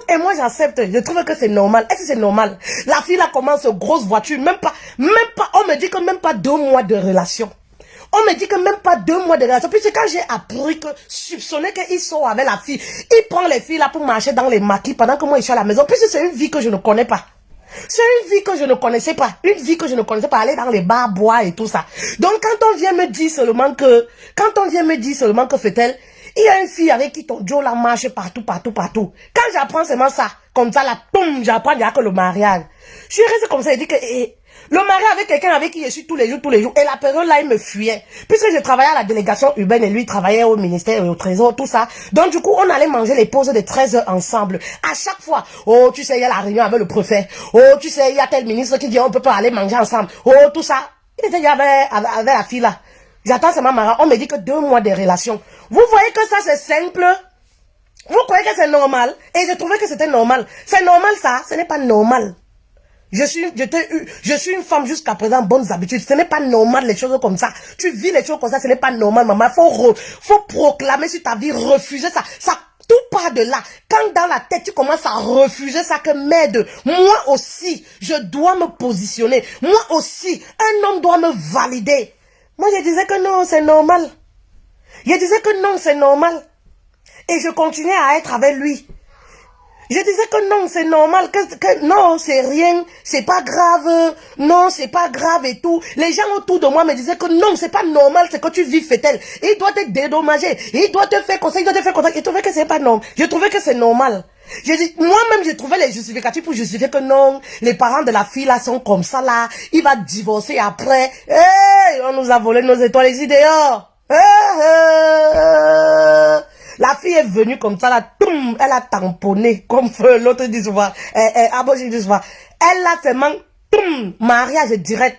et moi j'accepte. Je trouve que c'est normal. Est-ce que c'est normal? La fille là commence grosse voiture, même pas, on me dit que même pas 2 mois de relation. On me dit que même pas 2 mois de relation. Puis c'est quand j'ai appris que, soupçonné qu'il sort avec la fille, il prend les filles là pour marcher dans les maquis pendant que moi je suis à la maison. Puis c'est une vie que je ne connais pas. C'est une vie que je ne connaissais pas. Une vie que je ne connaissais pas. Aller dans les bars, boire et tout ça. Donc quand on vient me dire seulement que fait-elle, il y a une fille avec qui ton Joe la marche partout. Quand j'apprends seulement ça, comme ça là, boum, j'apprends déjà que le mariage. Je suis restée comme ça et dit que, le mari avec quelqu'un avec qui je suis tous les jours. Et la période là, il me fuyait. Puisque je travaillais à la délégation urbaine et lui, il travaillait au ministère et au trésor, tout ça. Donc du coup, on allait manger les pauses de 13 heures ensemble. À chaque fois, oh, tu sais, il y a la réunion avec le préfet. Oh, tu sais, il y a tel ministre qui dit, on peut pas aller manger ensemble. Oh, tout ça. Il était déjà avec la fille là. J'attends seulement Mara. On me dit que 2 mois de relation. Vous voyez que ça, c'est simple? Vous croyez que c'est normal? Et je trouvais que c'était normal. C'est normal ça? Ce n'est pas normal. Je suis une femme jusqu'à présent, bonnes habitudes. Ce n'est pas normal les choses comme ça. Tu vis les choses comme ça, ce n'est pas normal, maman. Faut proclamer sur ta vie, refuser ça. Ça, tout part de là. Quand dans la tête, tu commences à refuser ça que merde. Moi aussi, je dois me positionner. Moi aussi, un homme doit me valider. Moi, je disais que non, c'est normal. Je disais que non, c'est normal. Et je continuais à être avec lui. Je disais que non, c'est normal, que non, c'est rien, c'est pas grave, non, c'est pas grave et tout. Les gens autour de moi me disaient que non, c'est pas normal, c'est que tu vis fétel. Il doit te dédommager, il doit te faire comme ça, il doit te faire comme ça. Je trouvais que c'est pas normal. Je trouvais que c'est normal. Moi-même, j'ai trouvé les justificatifs pour justifier que non, les parents de la fille là sont comme ça là, il va divorcer après. Hey, on nous a volé nos étoiles ici dehors. La fille est venue comme ça, là, toum, elle a tamponné, comme l'autre dit souvent, Abosi dit souvent. Elle a seulement, toum, mariage direct.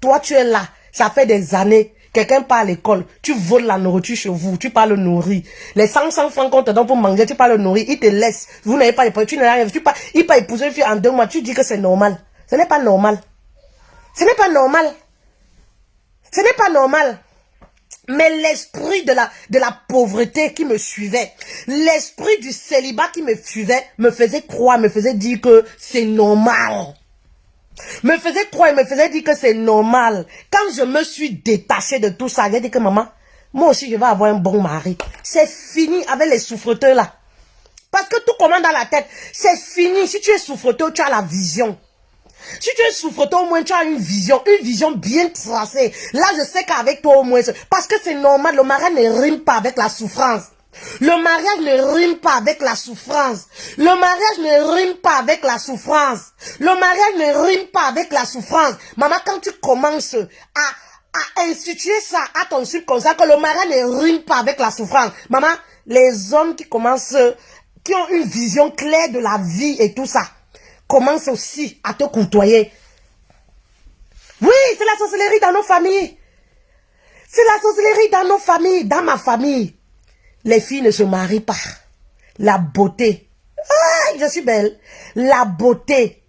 Toi, tu es là, ça fait des années, quelqu'un part à l'école, tu voles la nourriture chez vous, tu parles nourrir. Les 500 francs qu'on te donne pour manger, tu parles nourrir, il te laisse. Vous n'avez pas les tu n'as rien, il pas épouser une fille en 2 mois, tu dis que c'est normal. Ce n'est pas normal. Ce n'est pas normal. Ce n'est pas normal. Mais l'esprit de la pauvreté qui me suivait, l'esprit du célibat qui me suivait, me faisait croire, me faisait dire que c'est normal. Me faisait croire, me faisait dire que c'est normal. Quand je me suis détachée de tout ça, j'ai dit que maman, moi aussi je vais avoir un bon mari. C'est fini avec les souffreteurs là. Parce que tout commence dans la tête. C'est fini. Si tu es souffreteur, tu as la vision. Si tu es souffreteur, au moins tu as une vision bien tracée. Là, je sais qu'avec toi au moins, parce que c'est normal, le mariage ne rime pas avec la souffrance. Le mariage ne rime pas avec la souffrance. Le mariage ne rime pas avec la souffrance. Le mariage ne rime pas avec la souffrance. Maman, quand tu commences à instituer ça à ton subconscient, que le mariage ne rime pas avec la souffrance. Maman, les hommes qui commencent, qui ont une vision claire de la vie et tout ça, commence aussi à te côtoyer. Oui, c'est la sorcellerie dans nos familles. C'est la sorcellerie dans nos familles, dans ma famille. Les filles ne se marient pas. La beauté. Ah, je suis belle. La beauté.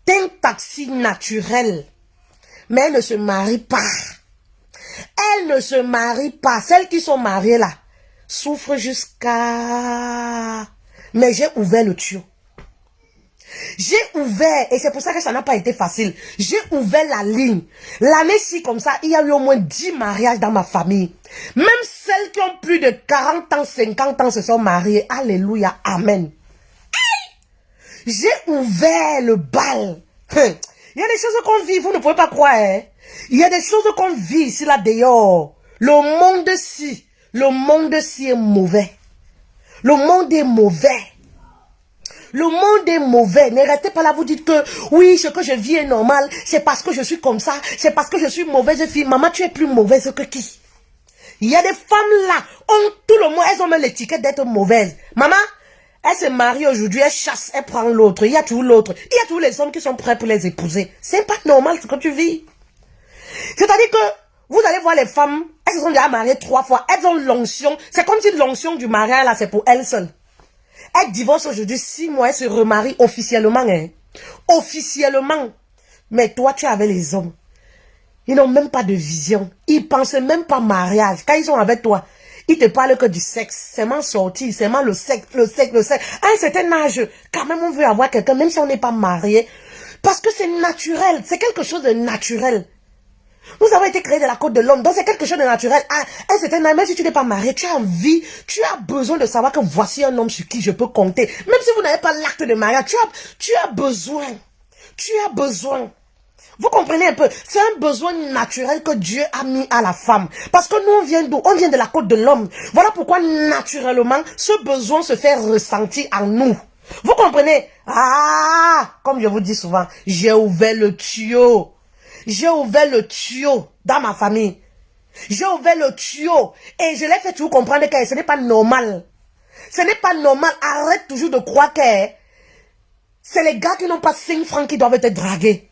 C'est un taxi naturel. Mais elles ne se marient pas. Elles ne se marient pas. Celles qui sont mariées là souffrent jusqu'à... Mais j'ai ouvert le tuyau. J'ai ouvert, et c'est pour ça que ça n'a pas été facile, j'ai ouvert la ligne. L'année-ci, comme ça, il y a eu au moins 10 mariages dans ma famille. Même celles qui ont plus de 40 ans, 50 ans se sont mariées. Alléluia, amen. J'ai ouvert le bal. Il y a des choses qu'on vit, vous ne pouvez pas croire. Hein? Il y a des choses qu'on vit ici, là, dehors. Le monde-ci est mauvais. Le monde est mauvais. Le monde est mauvais. Ne restez pas là, vous dites que oui, ce que je vis est normal. C'est parce que je suis comme ça. C'est parce que je suis mauvaise fille. Maman, tu es plus mauvaise que qui? Il y a des femmes là, tout le monde, elles ont même l'étiquette d'être mauvaises. Maman, elle se marie aujourd'hui, elle chasse, elle prend l'autre. Il y a toujours l'autre. Il y a tous les hommes qui sont prêts pour les épouser. C'est pas normal ce que tu vis. C'est-à-dire que vous allez voir les femmes, elles se sont déjà mariées 3 fois. Elles ont l'onction. C'est comme si l'onction du mariage là, c'est pour elles seules. Elle divorce aujourd'hui 6 mois, elle se remarie officiellement. Hein? Officiellement. Mais toi, tu es avec les hommes. Ils n'ont même pas de vision. Ils ne pensent même pas mariage. Quand ils sont avec toi, ils te parlent que du sexe. C'est mal sorti, c'est mal le sexe. À un certain âge, quand même, on veut avoir quelqu'un, même si on n'est pas marié. Parce que c'est naturel. C'est quelque chose de naturel. Nous avons été créés de la côte de l'homme, donc c'est quelque chose de naturel. Même si tu n'es pas marié, tu as envie, tu as besoin de savoir que voici un homme sur qui je peux compter. Même si vous n'avez pas l'acte de mariage, tu as besoin. Tu as besoin. Vous comprenez un peu? C'est un besoin naturel que Dieu a mis à la femme. Parce que nous, on vient d'où? On vient de la côte de l'homme. Voilà pourquoi, naturellement, ce besoin se fait ressentir en nous. Vous comprenez? Ah! Comme je vous dis souvent, j'ai ouvert le tuyau. J'ai ouvert le tuyau dans ma famille. J'ai ouvert le tuyau. Et je l'ai fait toujours comprendre que ce n'est pas normal. Ce n'est pas normal. Arrête toujours de croire que c'est les gars qui n'ont pas 5 francs qui doivent être dragués.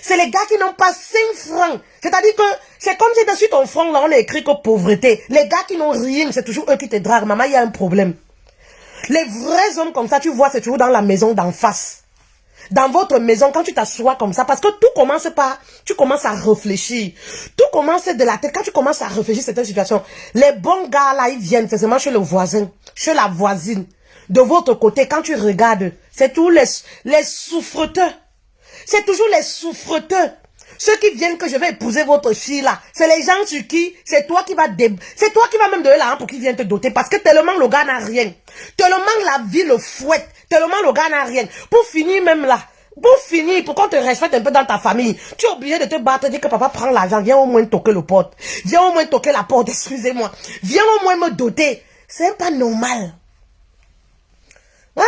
C'est les gars qui n'ont pas 5 francs. C'est-à-dire que c'est comme si dessus ton front, là, on a écrit que pauvreté. Les gars qui n'ont rien, c'est toujours eux qui te draguent. Maman, il y a un problème. Les vrais hommes comme ça, tu vois, c'est toujours dans la maison d'en face. Dans votre maison, quand tu t'assois comme ça, parce que tout commence par, tu commences à réfléchir. Tout commence de la tête. Quand tu commences à réfléchir cette situation, les bons gars là, ils viennent, c'est seulement chez le voisin, chez la voisine. De votre côté, quand tu regardes, c'est tous les souffreteurs. C'est toujours les souffreteurs. Ceux qui viennent que je vais épouser votre fille là, c'est les gens sur qui, c'est toi qui va même donner l'argent pour qu'ils viennent te doter. Parce que tellement le gars n'a rien. Tellement la vie le fouette. Tellement le gars n'a rien. Pour finir même là. Pour finir, pour qu'on te respecte un peu dans ta famille, tu es obligé de te battre, dire que papa prend l'argent, viens au moins toquer le porte. Viens au moins toquer la porte, excusez-moi. Viens au moins me doter. C'est pas normal. Hein?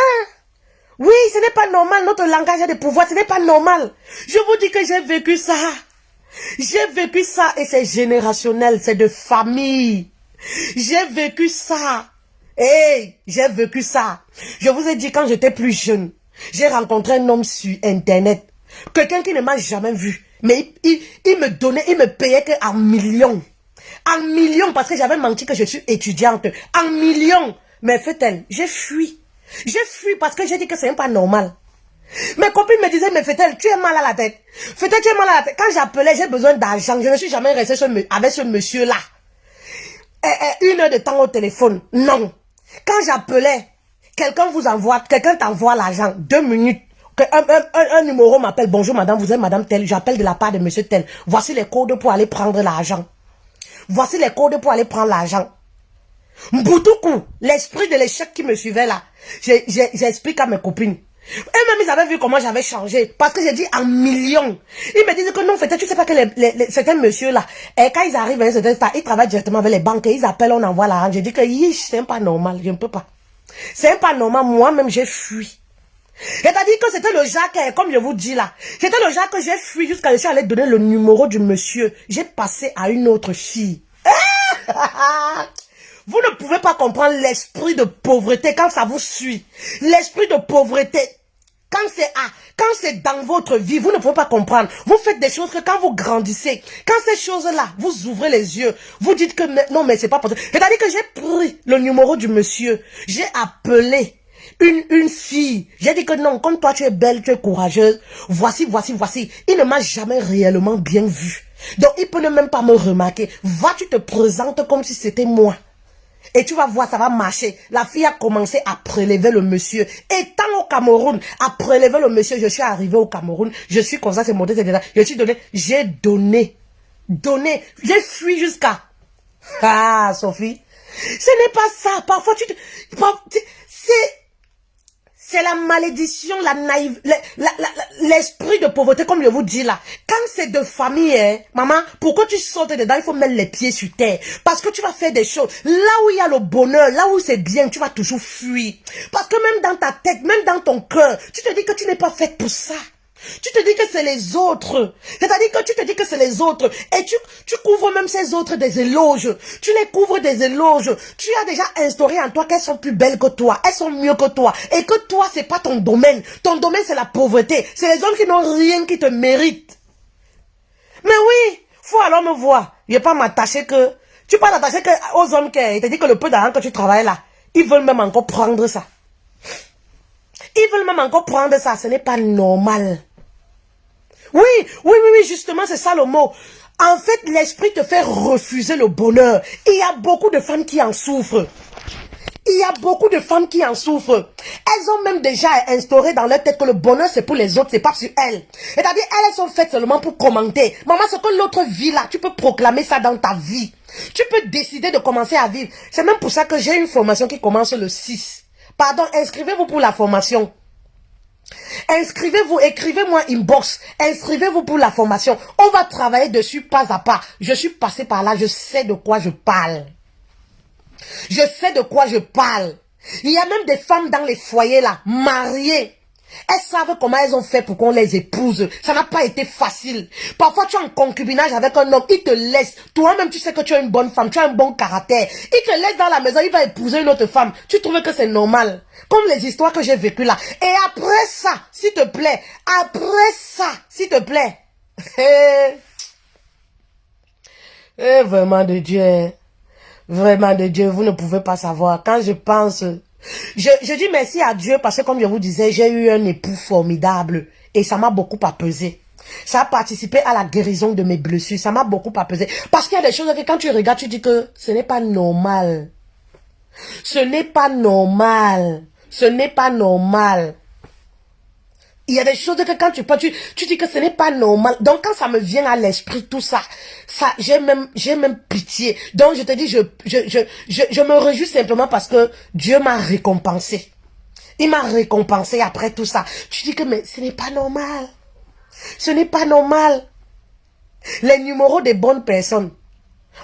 Oui, ce n'est pas normal, notre langage de pouvoir, ce n'est pas normal. Je vous dis que j'ai vécu ça. J'ai vécu ça et c'est générationnel, c'est de famille. J'ai vécu ça. Hey, j'ai vécu ça. Je vous ai dit quand j'étais plus jeune, j'ai rencontré un homme sur internet. Quelqu'un qui ne m'a jamais vu. Mais il me donnait, il me payait que en millions. En millions, parce que j'avais menti que je suis étudiante. En millions. Mais fait-elle, j'ai fui. J'ai fui parce que j'ai dit que c'est pas normal. Mes copines me disaient, mais Fetel, tu es mal à la tête. Fetel, tu es mal à la tête. Quand j'appelais, j'ai besoin d'argent. Je ne suis jamais restée avec ce monsieur-là. 1 heure de temps au téléphone. Non. Quand j'appelais, quelqu'un t'envoie l'argent. 2 minutes. Un numéro m'appelle. Bonjour madame, vous êtes madame telle. J'appelle de la part de monsieur tel. Voici les codes pour aller prendre l'argent. Voici les codes pour aller prendre l'argent. Mboutoukou, l'esprit de l'échec qui me suivait là. J'explique à mes copines. Eux-mêmes, ils avaient vu comment j'avais changé. Parce que j'ai dit en millions. Ils me disent que non, peut-être tu sais pas que certains messieurs-là, quand ils arrivent à un certain stade, ils travaillent directement avec les banques. Et ils appellent, on envoie l'argent. J'ai dit que c'est pas normal. Je ne peux pas. C'est pas normal. Moi-même, j'ai fui. C'est-à-dire que c'était le Jacques, comme je vous dis là. C'était le Jacques que j'ai fui jusqu'à je suis allé donner le numéro du monsieur. J'ai passé à une autre fille. Vous ne pouvez pas comprendre l'esprit de pauvreté quand ça vous suit. L'esprit de pauvreté, quand c'est dans votre vie, vous ne pouvez pas comprendre. Vous faites des choses que quand vous grandissez, quand ces choses-là, vous ouvrez les yeux, vous dites que non, mais c'est pas possible. C'est-à-dire que j'ai pris le numéro du monsieur, j'ai appelé une fille. J'ai dit que non, comme toi tu es belle, tu es courageuse, voici. Il ne m'a jamais réellement bien vue. Donc il peut ne même pas me remarquer. Va, tu te présentes comme si c'était moi. Et tu vas voir, ça va marcher. La fille a commencé à prélever le monsieur. Étant au Cameroun, à prélever le monsieur, je suis arrivé au Cameroun. Je suis comme ça, c'est monté, c'est je suis donné. J'ai donné. J'ai fui jusqu'à... Ah, Sophie. Ce n'est pas ça. Parfois, c'est la malédiction, la naïve, l'esprit de pauvreté, comme je vous dis là. Quand c'est de famille, hein, maman, pour que tu sortes dedans, il faut mettre les pieds sur terre. Parce que tu vas faire des choses. Là où il y a le bonheur, là où c'est bien, tu vas toujours fuir. Parce que même dans ta tête, même dans ton cœur, tu te dis que tu n'es pas faite pour ça. Tu te dis que c'est les autres. C'est-à-dire que tu te dis que c'est les autres. Et tu couvres même ces autres des éloges. Tu les couvres des éloges. Tu as déjà instauré en toi qu'elles sont plus belles que toi. Elles sont mieux que toi. Et que toi, c'est pas ton domaine. Ton domaine, c'est la pauvreté. C'est les hommes qui n'ont rien qui te méritent. Mais oui, faut alors me voir. Je vais pas m'attacher que... Tu peux t'attacher aux hommes qui te disent que le peu d'argent que tu travailles là, ils veulent même encore prendre ça. Ils veulent même encore prendre ça. Ce n'est pas normal. Oui, justement, c'est ça le mot. En fait, l'esprit te fait refuser le bonheur. Il y a beaucoup de femmes qui en souffrent. Elles ont même déjà instauré dans leur tête que le bonheur, c'est pour les autres, c'est pas sur elles. C'est-à-dire, elles sont faites seulement pour commenter. Maman, ce que l'autre vit là, tu peux proclamer ça dans ta vie. Tu peux décider de commencer à vivre. C'est même pour ça que j'ai une formation qui commence le 6. Pardon, inscrivez-vous pour la formation. Inscrivez-vous, écrivez-moi inbox, inscrivez-vous pour la formation. On va travailler dessus pas à pas. Je suis passé par là, je sais de quoi je parle. Il y a même des femmes dans les foyers là, mariées. Elles savent comment elles ont fait pour qu'on les épouse. Ça n'a pas été facile. Parfois, tu es en concubinage avec un homme, il te laisse. Toi-même, tu sais que tu es une bonne femme, tu as un bon caractère. Il te laisse dans la maison, il va épouser une autre femme. Tu trouves que c'est normal? Comme les histoires que j'ai vécues là. Et après ça, s'il te plaît, vraiment de Dieu. Vraiment de Dieu, vous ne pouvez pas savoir. Quand je pense... Je dis merci à Dieu parce que comme je vous disais, j'ai eu un époux formidable et ça m'a beaucoup apaisé. Ça a participé à la guérison de mes blessures. Ça m'a beaucoup apaisé. Parce qu'il y a des choses que quand tu regardes, tu dis que ce n'est pas normal. Ce n'est pas normal. Il y a des choses que quand tu parles, tu dis que ce n'est pas normal. Donc quand ça me vient à l'esprit, tout ça, j'ai même pitié. Donc je te dis, je me réjouis simplement parce que Dieu m'a récompensé. Il m'a récompensé après tout ça. Tu dis que mais ce n'est pas normal. Ce n'est pas normal. Les numéros des bonnes personnes.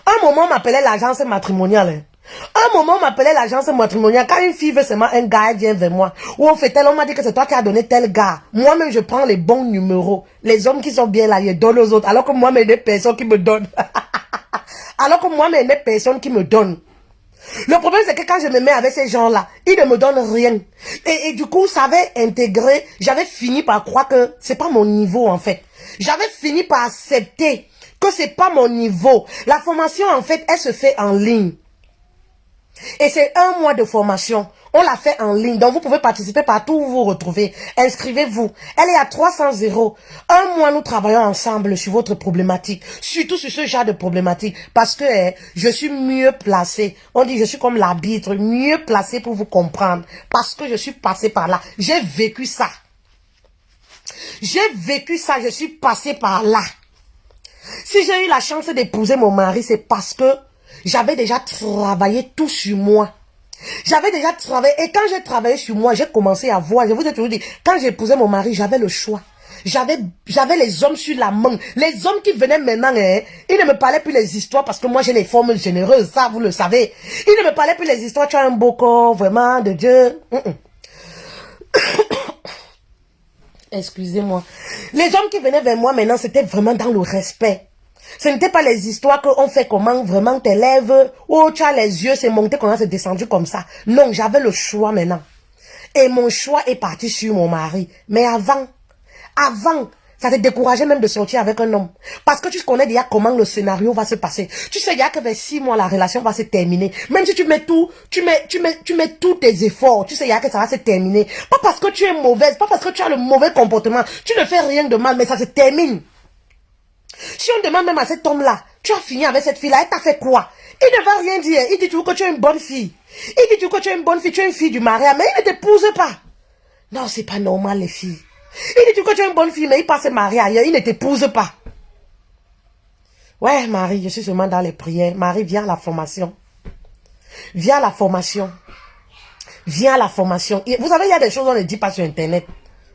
Un moment, on m'appelait l'agence matrimoniale. Hein. Un moment, on m'appelait l'agence matrimoniale. Quand une fille veut seulement un gars, elle vient vers moi. Ou on fait tel, on m'a dit que c'est toi qui as donné tel gars. Moi-même, je prends les bons numéros. Les hommes qui sont bien là, je donne aux autres. Alors que moi, mais des personnes qui me donnent. Alors que moi, mais des personnes qui me donnent. Le problème, c'est que quand je me mets avec ces gens-là, ils ne me donnent rien. Et du coup, ça avait intégré, j'avais fini par croire que c'est pas mon niveau, en fait. J'avais fini par accepter que c'est pas mon niveau. La formation, en fait, elle se fait en ligne. Et c'est 1 mois de formation. On l'a fait en ligne. Donc, vous pouvez participer partout où vous vous retrouvez. Inscrivez-vous. Elle est à 300 €. 1 mois, nous travaillons ensemble sur votre problématique. Surtout sur ce genre de problématique. Parce que je suis mieux placée. On dit, je suis comme l'arbitre. Mieux placée pour vous comprendre. Parce que je suis passée par là. J'ai vécu ça. J'ai vécu ça. Je suis passée par là. Si j'ai eu la chance d'épouser mon mari, c'est parce que j'avais déjà travaillé tout sur moi. J'avais déjà travaillé. Et quand j'ai travaillé sur moi, j'ai commencé à voir. Je vous ai toujours dit, quand j'ai épousé mon mari, j'avais le choix. J'avais les hommes sur la main. Les hommes qui venaient maintenant, ils ne me parlaient plus les histoires parce que moi j'ai les formes généreuses, ça vous le savez. Ils ne me parlaient plus les histoires, tu as un beau corps, vraiment, de Dieu. Excusez-moi. Les hommes qui venaient vers moi maintenant, c'était vraiment dans le respect. Ce n'était pas les histoires qu'on fait comment vraiment tes lèvres, oh tu as les yeux, c'est monté, comment c'est descendu comme ça. Non, j'avais le choix maintenant. Et mon choix est parti sur mon mari. Mais avant, ça te décourageait même de sortir avec un homme. Parce que tu connais déjà comment le scénario va se passer. Tu sais déjà que vers 6 mois, la relation va se terminer. Même si tu mets tout, tu mets tous tes efforts, tu sais déjà que ça va se terminer. Pas parce que tu es mauvaise, pas parce que tu as le mauvais comportement. Tu ne fais rien de mal, mais ça se termine. Si on demande même à cet homme-là, tu as fini avec cette fille-là, elle t'a fait quoi? Il ne va rien dire. Il dit toujours que tu es une bonne fille. Il dit toujours que tu es une bonne fille, tu es une fille du mariage, mais il ne t'épouse pas. Non, c'est pas normal, les filles. Il dit toujours que tu es une bonne fille, mais il passe se marier ailleurs, il ne t'épouse pas. Ouais, Marie, je suis seulement dans les prières. Marie, viens à la formation. Viens à la formation. Viens à la formation. Vous savez, il y a des choses qu'on ne dit pas sur Internet.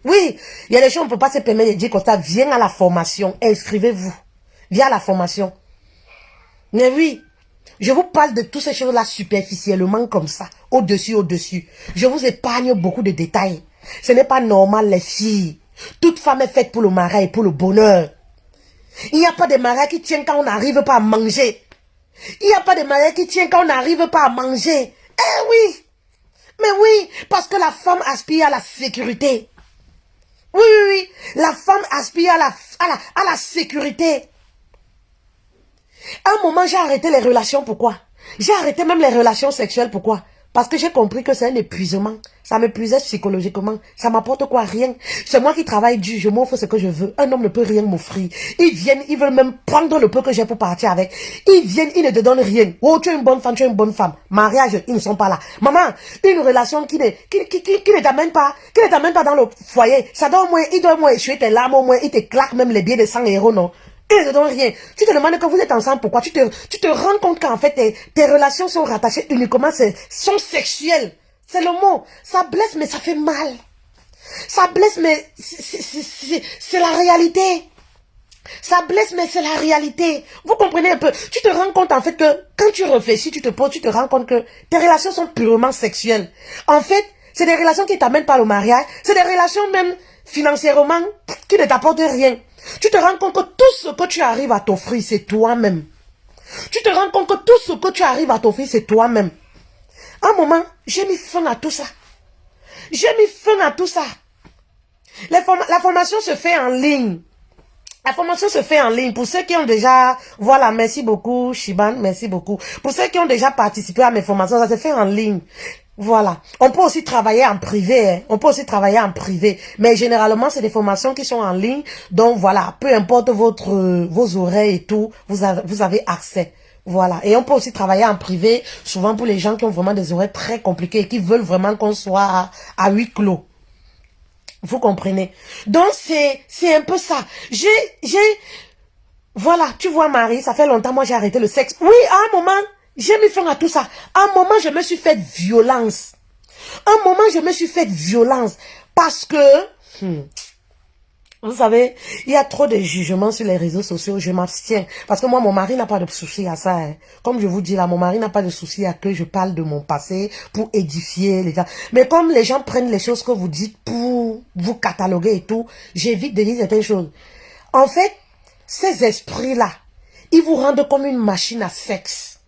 Oui, il y a des choses qu'on ne peut pas se permettre de dire comme ça. Viens à la formation. Inscrivez-vous. Viens à la formation. Mais oui, je vous parle de toutes ces choses-là superficiellement comme ça. Au-dessus. Je vous épargne beaucoup de détails. Ce n'est pas normal, les filles. Toute femme est faite pour le mariage et pour le bonheur. Il n'y a pas de mariage qui tient quand on n'arrive pas à manger. Il n'y a pas de mariage qui tient quand on n'arrive pas à manger. Eh oui. Mais oui, parce que la femme aspire à la sécurité. Oui. La femme aspire à la sécurité. À un moment, j'ai arrêté les relations. Pourquoi? J'ai arrêté même les relations sexuelles. Pourquoi? Parce que j'ai compris que c'est un épuisement. Ça m'épuisait psychologiquement. Ça m'apporte quoi? Rien. C'est moi qui travaille dur. Je m'offre ce que je veux. Un homme ne peut rien m'offrir. Ils viennent, ils veulent même prendre le peu que j'ai pour partir avec. Ils viennent, ils ne te donnent rien. Oh, tu es une bonne femme, tu es une bonne femme. Mariage, ils ne sont pas là. Maman, une relation qui ne t'amène pas dans le foyer. Ça doit au moins, il doit au moins essuyer tes larmes, au moins, il te claque même les billets de 100 €, non? Ils ne donnent rien. Tu te demandes que vous êtes ensemble, pourquoi? Tu te rends compte qu'en fait, tes relations sont rattachées uniquement, sont sexuelles. C'est le mot. Ça blesse, mais ça fait mal. Ça blesse, mais c'est la réalité. Ça blesse, mais c'est la réalité. Vous comprenez un peu? Tu te rends compte, en fait, que quand tu réfléchis, tu te poses, tu te rends compte que tes relations sont purement sexuelles. En fait, c'est des relations qui t'amènent pas au mariage. C'est des relations même financièrement qui ne t'apportent rien. Tu te rends compte que tout ce que tu arrives à t'offrir, c'est toi-même. Tu te rends compte que tout ce que tu arrives à t'offrir, c'est toi-même. À un moment, j'ai mis fin à tout ça. J'ai mis fin à tout ça. La formation se fait en ligne. La formation se fait en ligne. Pour ceux qui ont déjà... Voilà, merci beaucoup, Shiban, merci beaucoup. Pour ceux qui ont déjà participé à mes formations, ça se fait en ligne. Voilà. On peut aussi travailler en privé. Hein. On peut aussi travailler en privé. Mais généralement, c'est des formations qui sont en ligne. Donc voilà, peu importe vos oreilles et tout, vous avez accès. Voilà. Et on peut aussi travailler en privé, souvent pour les gens qui ont vraiment des oreilles très compliquées et qui veulent vraiment qu'on soit à huis clos. Vous comprenez? Donc, c'est un peu ça. Voilà, tu vois, Marie, ça fait longtemps, moi, j'ai arrêté le sexe. Oui, à un moment, j'ai mis fin à tout ça. À un moment, je me suis fait violence. À un moment, je me suis fait violence. Parce que, vous savez, il y a trop de jugements sur les réseaux sociaux. Je m'abstiens. Parce que moi, mon mari n'a pas de souci à ça. Hein. Comme je vous dis là, mon mari n'a pas de souci à que je parle de mon passé pour édifier les gens. Mais comme les gens prennent les choses que vous dites pour vous cataloguer et tout, j'évite de dire certaines choses. En fait, ces esprits-là, ils vous rendent comme une machine à sexe.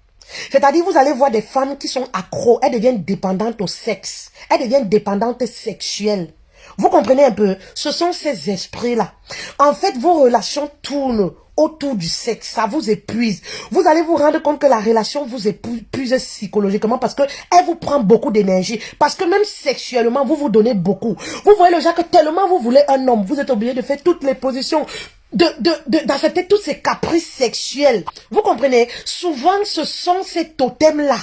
C'est-à-dire, vous allez voir des femmes qui sont accros, elles deviennent dépendantes au sexe. Elles deviennent dépendantes sexuelles. Vous comprenez un peu? Ce sont ces esprits-là. En fait, vos relations tournent autour du sexe. Ça vous épuise. Vous allez vous rendre compte que la relation vous épuise psychologiquement parce que elle vous prend beaucoup d'énergie. Parce que même sexuellement, vous vous donnez beaucoup. Vous voyez le genre que tellement vous voulez un homme, vous êtes obligé de faire toutes les positions, d'accepter tous ces caprices sexuels. Vous comprenez? Souvent, ce sont ces totems-là.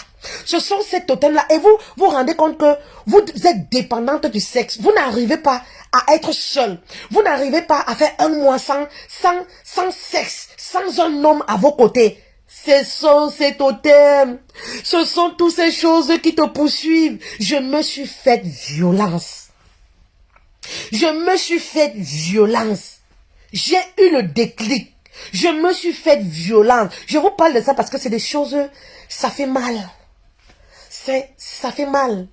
Ce sont ces totems-là. Et vous vous rendez compte que vous êtes dépendante du sexe. Vous n'arrivez pas à être seul. Vous n'arrivez pas à faire un mois sans sexe, sans un homme à vos côtés. Ce sont ces totems. Ce sont toutes ces choses qui te poursuivent. Je me suis fait violence. Je me suis fait violence. J'ai eu le déclic. Je me suis fait violence. Je vous parle de ça parce que c'est des choses, ça fait mal. Ça fait mal.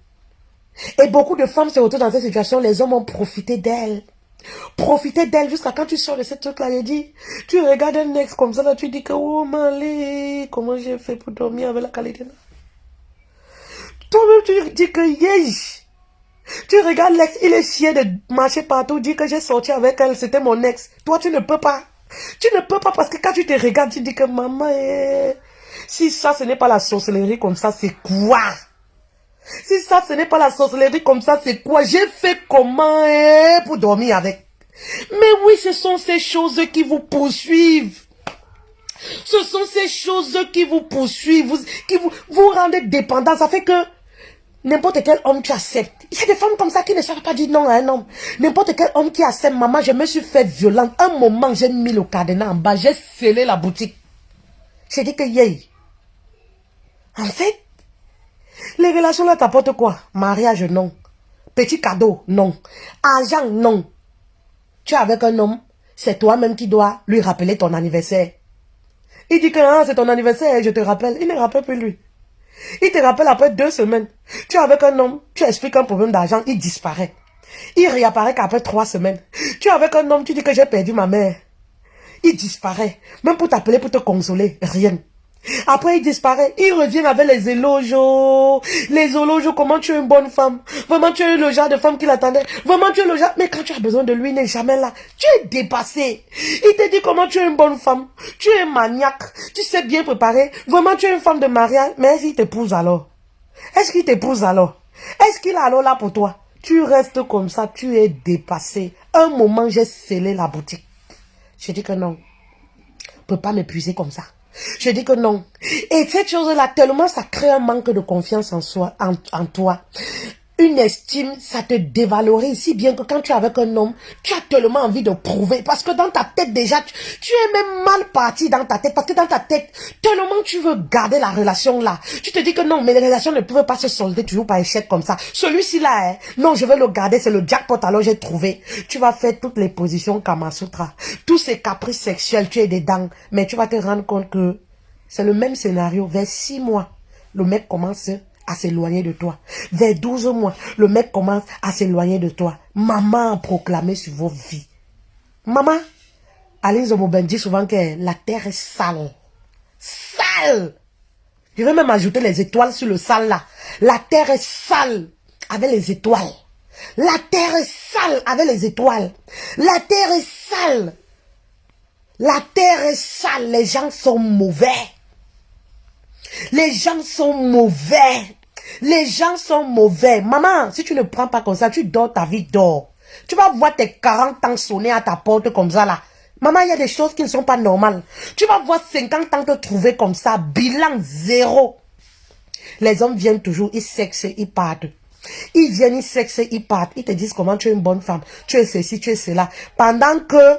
Et beaucoup de femmes se retrouvent dans cette situation. Les hommes ont profité d'elles. Profité d'elles jusqu'à quand tu sors de cette truc-là. Je dis, tu regardes un ex comme ça, là, tu dis que, oh, Malé, comment j'ai fait pour dormir avec la qualité là. Toi-même, tu dis que, yeah. Tu regardes l'ex, il est fier de marcher partout, dire que j'ai sorti avec elle, c'était mon ex. Toi, tu ne peux pas. Tu ne peux pas parce que quand tu te regardes, tu dis que maman, si ça, ce n'est pas la sorcellerie comme ça, c'est quoi? Si ça, ce n'est pas la sorcellerie comme ça, c'est quoi? J'ai fait comment pour dormir avec? Mais oui, ce sont ces choses qui vous poursuivent. Ce sont ces choses qui vous poursuivent, qui vous rendent dépendant. Ça fait que n'importe quel homme tu acceptes. Il y a des femmes comme ça qui ne savent pas dire non à un homme. N'importe quel homme qui accepte, maman, je me suis fait violente. Un moment, j'ai mis le cadenas en bas, j'ai scellé la boutique. J'ai dit que yay. En fait, les relations là t'apportent quoi? Mariage, non. Petit cadeau, non. Argent, non. Tu es avec un homme, c'est toi-même qui dois lui rappeler ton anniversaire. Il dit que ah, c'est ton anniversaire, je te rappelle. Il ne rappelle plus lui. Il te rappelle après 2 semaines. Tu es avec un homme, tu expliques un problème d'argent, il disparaît. Il réapparaît qu'après 3 semaines. Tu es avec un homme, tu dis que j'ai perdu ma mère. Il disparaît. Même pour t'appeler, pour te consoler, rien. Après, il disparaît. Il revient avec les éloges. Les éloges, comment tu es une bonne femme. Vraiment, tu es le genre de femme qu'il attendait. Vraiment, tu es le genre... Mais quand tu as besoin de lui, il n'est jamais là. Tu es dépassé. Il te dit comment tu es une bonne femme. Tu es maniaque. Tu sais bien préparer. Vraiment, tu es une femme de mariage. Mais est-ce qu'il t'épouse alors? Est-ce qu'il t'épouse alors? Est-ce qu'il est alors là pour toi? Tu restes comme ça. Tu es dépassé. Un moment, j'ai scellé la boutique. Je dis que non. Je ne peux pas m'épuiser comme ça. Je dis que non. Et cette chose-là, tellement ça crée un manque de confiance en soi, en toi. Une estime, ça te dévalorise si bien que quand tu es avec un homme, tu as tellement envie de prouver. Parce que dans ta tête déjà, tu es même mal parti dans ta tête. Parce que dans ta tête, tellement tu veux garder la relation là. Tu te dis que non, mais les relations ne peuvent pas se solder toujours par échec comme ça. Celui-ci là, non, je vais le garder, c'est le jackpot, alors j'ai trouvé. Tu vas faire toutes les positions Kama Sutra. Tous ces caprices sexuels, tu es dedans. Mais tu vas te rendre compte que c'est le même scénario. Vers 6 mois, le mec commence à s'éloigner de toi. Vers 12 mois, le mec commence à s'éloigner de toi. Maman a proclamé sur vos vies. Maman, Aline Zomoben dit souvent que la terre est sale. Sale! Je vais même ajouter les étoiles sur le sale là. La terre est sale avec les étoiles. La terre est sale avec les étoiles. La terre est sale. La terre est sale. Les gens sont mauvais. Les gens sont mauvais. Les gens sont mauvais. Maman, si tu ne prends pas comme ça, tu dors ta vie, dors. Tu vas voir tes 40 ans sonner à ta porte comme ça là. Maman, il y a des choses qui ne sont pas normales. Tu vas voir 50 ans te trouver comme ça, bilan 0. Les hommes viennent toujours, ils sexent, ils partent. Ils viennent, ils sexent, ils partent. Ils te disent comment tu es une bonne femme. Tu es ceci, tu es cela. Pendant que,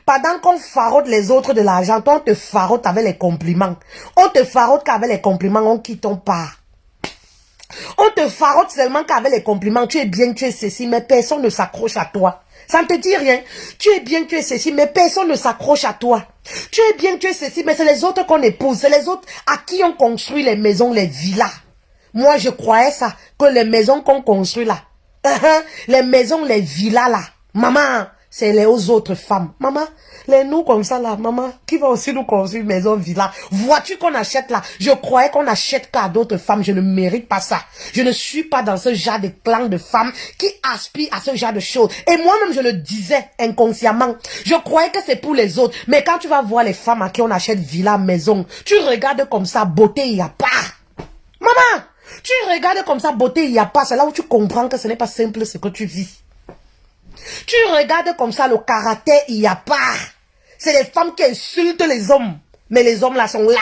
pendant qu'on farote les autres de l'argent, toi, on te farote avec les compliments. On te farote qu'avec les compliments, on quitte ton part. On te farote seulement qu'avec les compliments. Tu es bien, tu es ceci, mais personne ne s'accroche à toi. Ça ne te dit rien. Tu es bien, tu es ceci, mais personne ne s'accroche à toi. Tu es bien, tu es ceci, mais c'est les autres qu'on épouse. C'est les autres à qui on construit les maisons, les villas. Moi, je croyais ça, que les maisons qu'on construit là, les maisons, les villas là, maman, c'est les aux autres femmes. Maman, les nous comme ça là, maman, qui va aussi nous construire une maison, villa. Voiture qu'on achète là, je croyais qu'on achète qu'à d'autres femmes, je ne mérite pas ça. Je ne suis pas dans ce genre de clan de femmes qui aspirent à ce genre de choses. Et moi-même, je le disais inconsciemment. Je croyais que c'est pour les autres. Mais quand tu vas voir les femmes à qui on achète villa, maison, tu regardes comme ça, beauté, il n'y a pas. Maman, tu regardes comme ça, beauté, il n'y a pas. C'est là où tu comprends que ce n'est pas simple ce que tu vis. Tu regardes comme ça, le caractère, il n'y a pas. C'est les femmes qui insultent les hommes. Mais les hommes là sont là.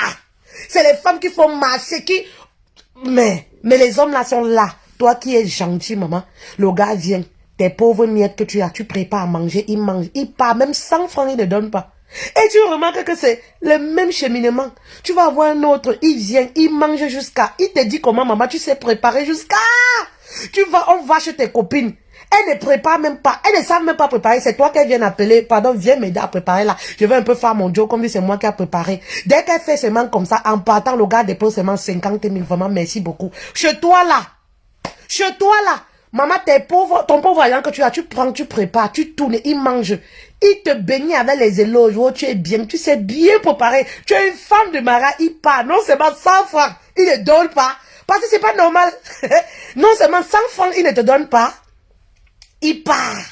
C'est les femmes qui font marcher, qui... Mais les hommes là sont là. Toi qui es gentil, maman, le gars vient. Tes pauvres miettes que tu as, tu prépares à manger, il mange. Il part, même 100 francs, il ne donne pas. Et tu remarques que c'est le même cheminement. Tu vas avoir un autre, il vient, il mange jusqu'à... Il te dit comment, maman, tu sais préparer jusqu'à... On va chez tes copines. Elles ne préparent même pas. Elles ne savent même pas préparer. C'est toi qu'elles viennent appeler. Pardon, viens m'aider à préparer là. Je vais un peu faire mon job comme si c'est moi qui a préparé. Dès qu'elle fait seulement comme ça, en partant, le gars dépose seulement 50 000. Vraiment, merci beaucoup. Chez toi là. Chez toi là. Maman, ton pauvre voyant que tu as, tu prends, tu prépares, tu tournes, il mange. Il te baigne avec les éloges. Oh, tu es bien, tu sais bien préparer. Tu es une femme de Mara, il part. Non seulement 100 francs, il ne donne pas. Parce que c'est pas normal. Non seulement 100 francs, il ne te donne pas. Il part.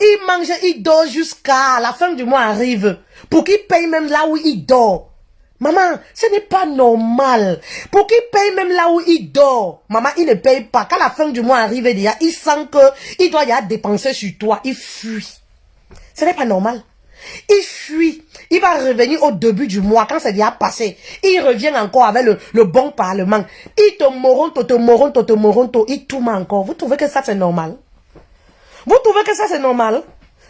Il mange, il dort jusqu'à la fin du mois arrive. Pour qu'il paye même là où il dort. Maman, ce n'est pas normal. Pour qu'il paye même là où il dort. Maman, il ne paye pas. Quand la fin du mois arrive, il sent qu'il doit y avoir dépenser sur toi. Il fuit. Ce n'est pas normal. Il fuit. Il va revenir au début du mois, quand c'est déjà passé. Il revient encore avec le bon parlement. Il te moronto, il tourne encore. Vous trouvez que ça c'est normal? Vous trouvez que ça c'est normal?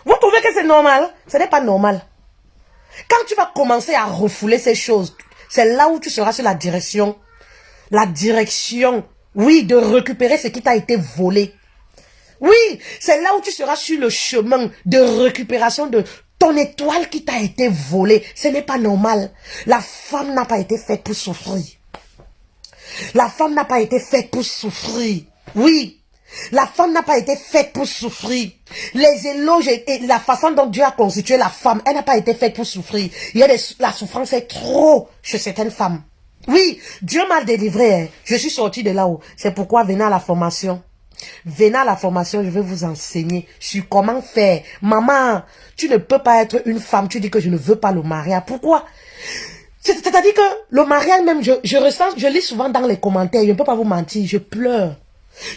Vous trouvez que c'est normal? Ce n'est pas normal. Quand tu vas commencer à refouler ces choses, c'est là où tu seras sur la direction. La direction, oui, de récupérer ce qui t'a été volé. Oui, c'est là où tu seras sur le chemin de récupération de ton étoile qui t'a été volée. Ce n'est pas normal. La femme n'a pas été faite pour souffrir. La femme n'a pas été faite pour souffrir. Oui. La femme n'a pas été faite pour souffrir. Les éloges et la façon dont Dieu a constitué la femme, elle n'a pas été faite pour souffrir. La souffrance est trop chez certaines femmes. Oui, Dieu m'a délivré. Hein. Je suis sortie de là-haut. C'est pourquoi venez à la formation. Venez à la formation, je vais vous enseigner sur comment faire. Maman, tu ne peux pas être une femme, tu dis que je ne veux pas le mariage. Pourquoi? C'est-à-dire que le mariage même, je ressens, je lis souvent dans les commentaires, je ne peux pas vous mentir, je pleure.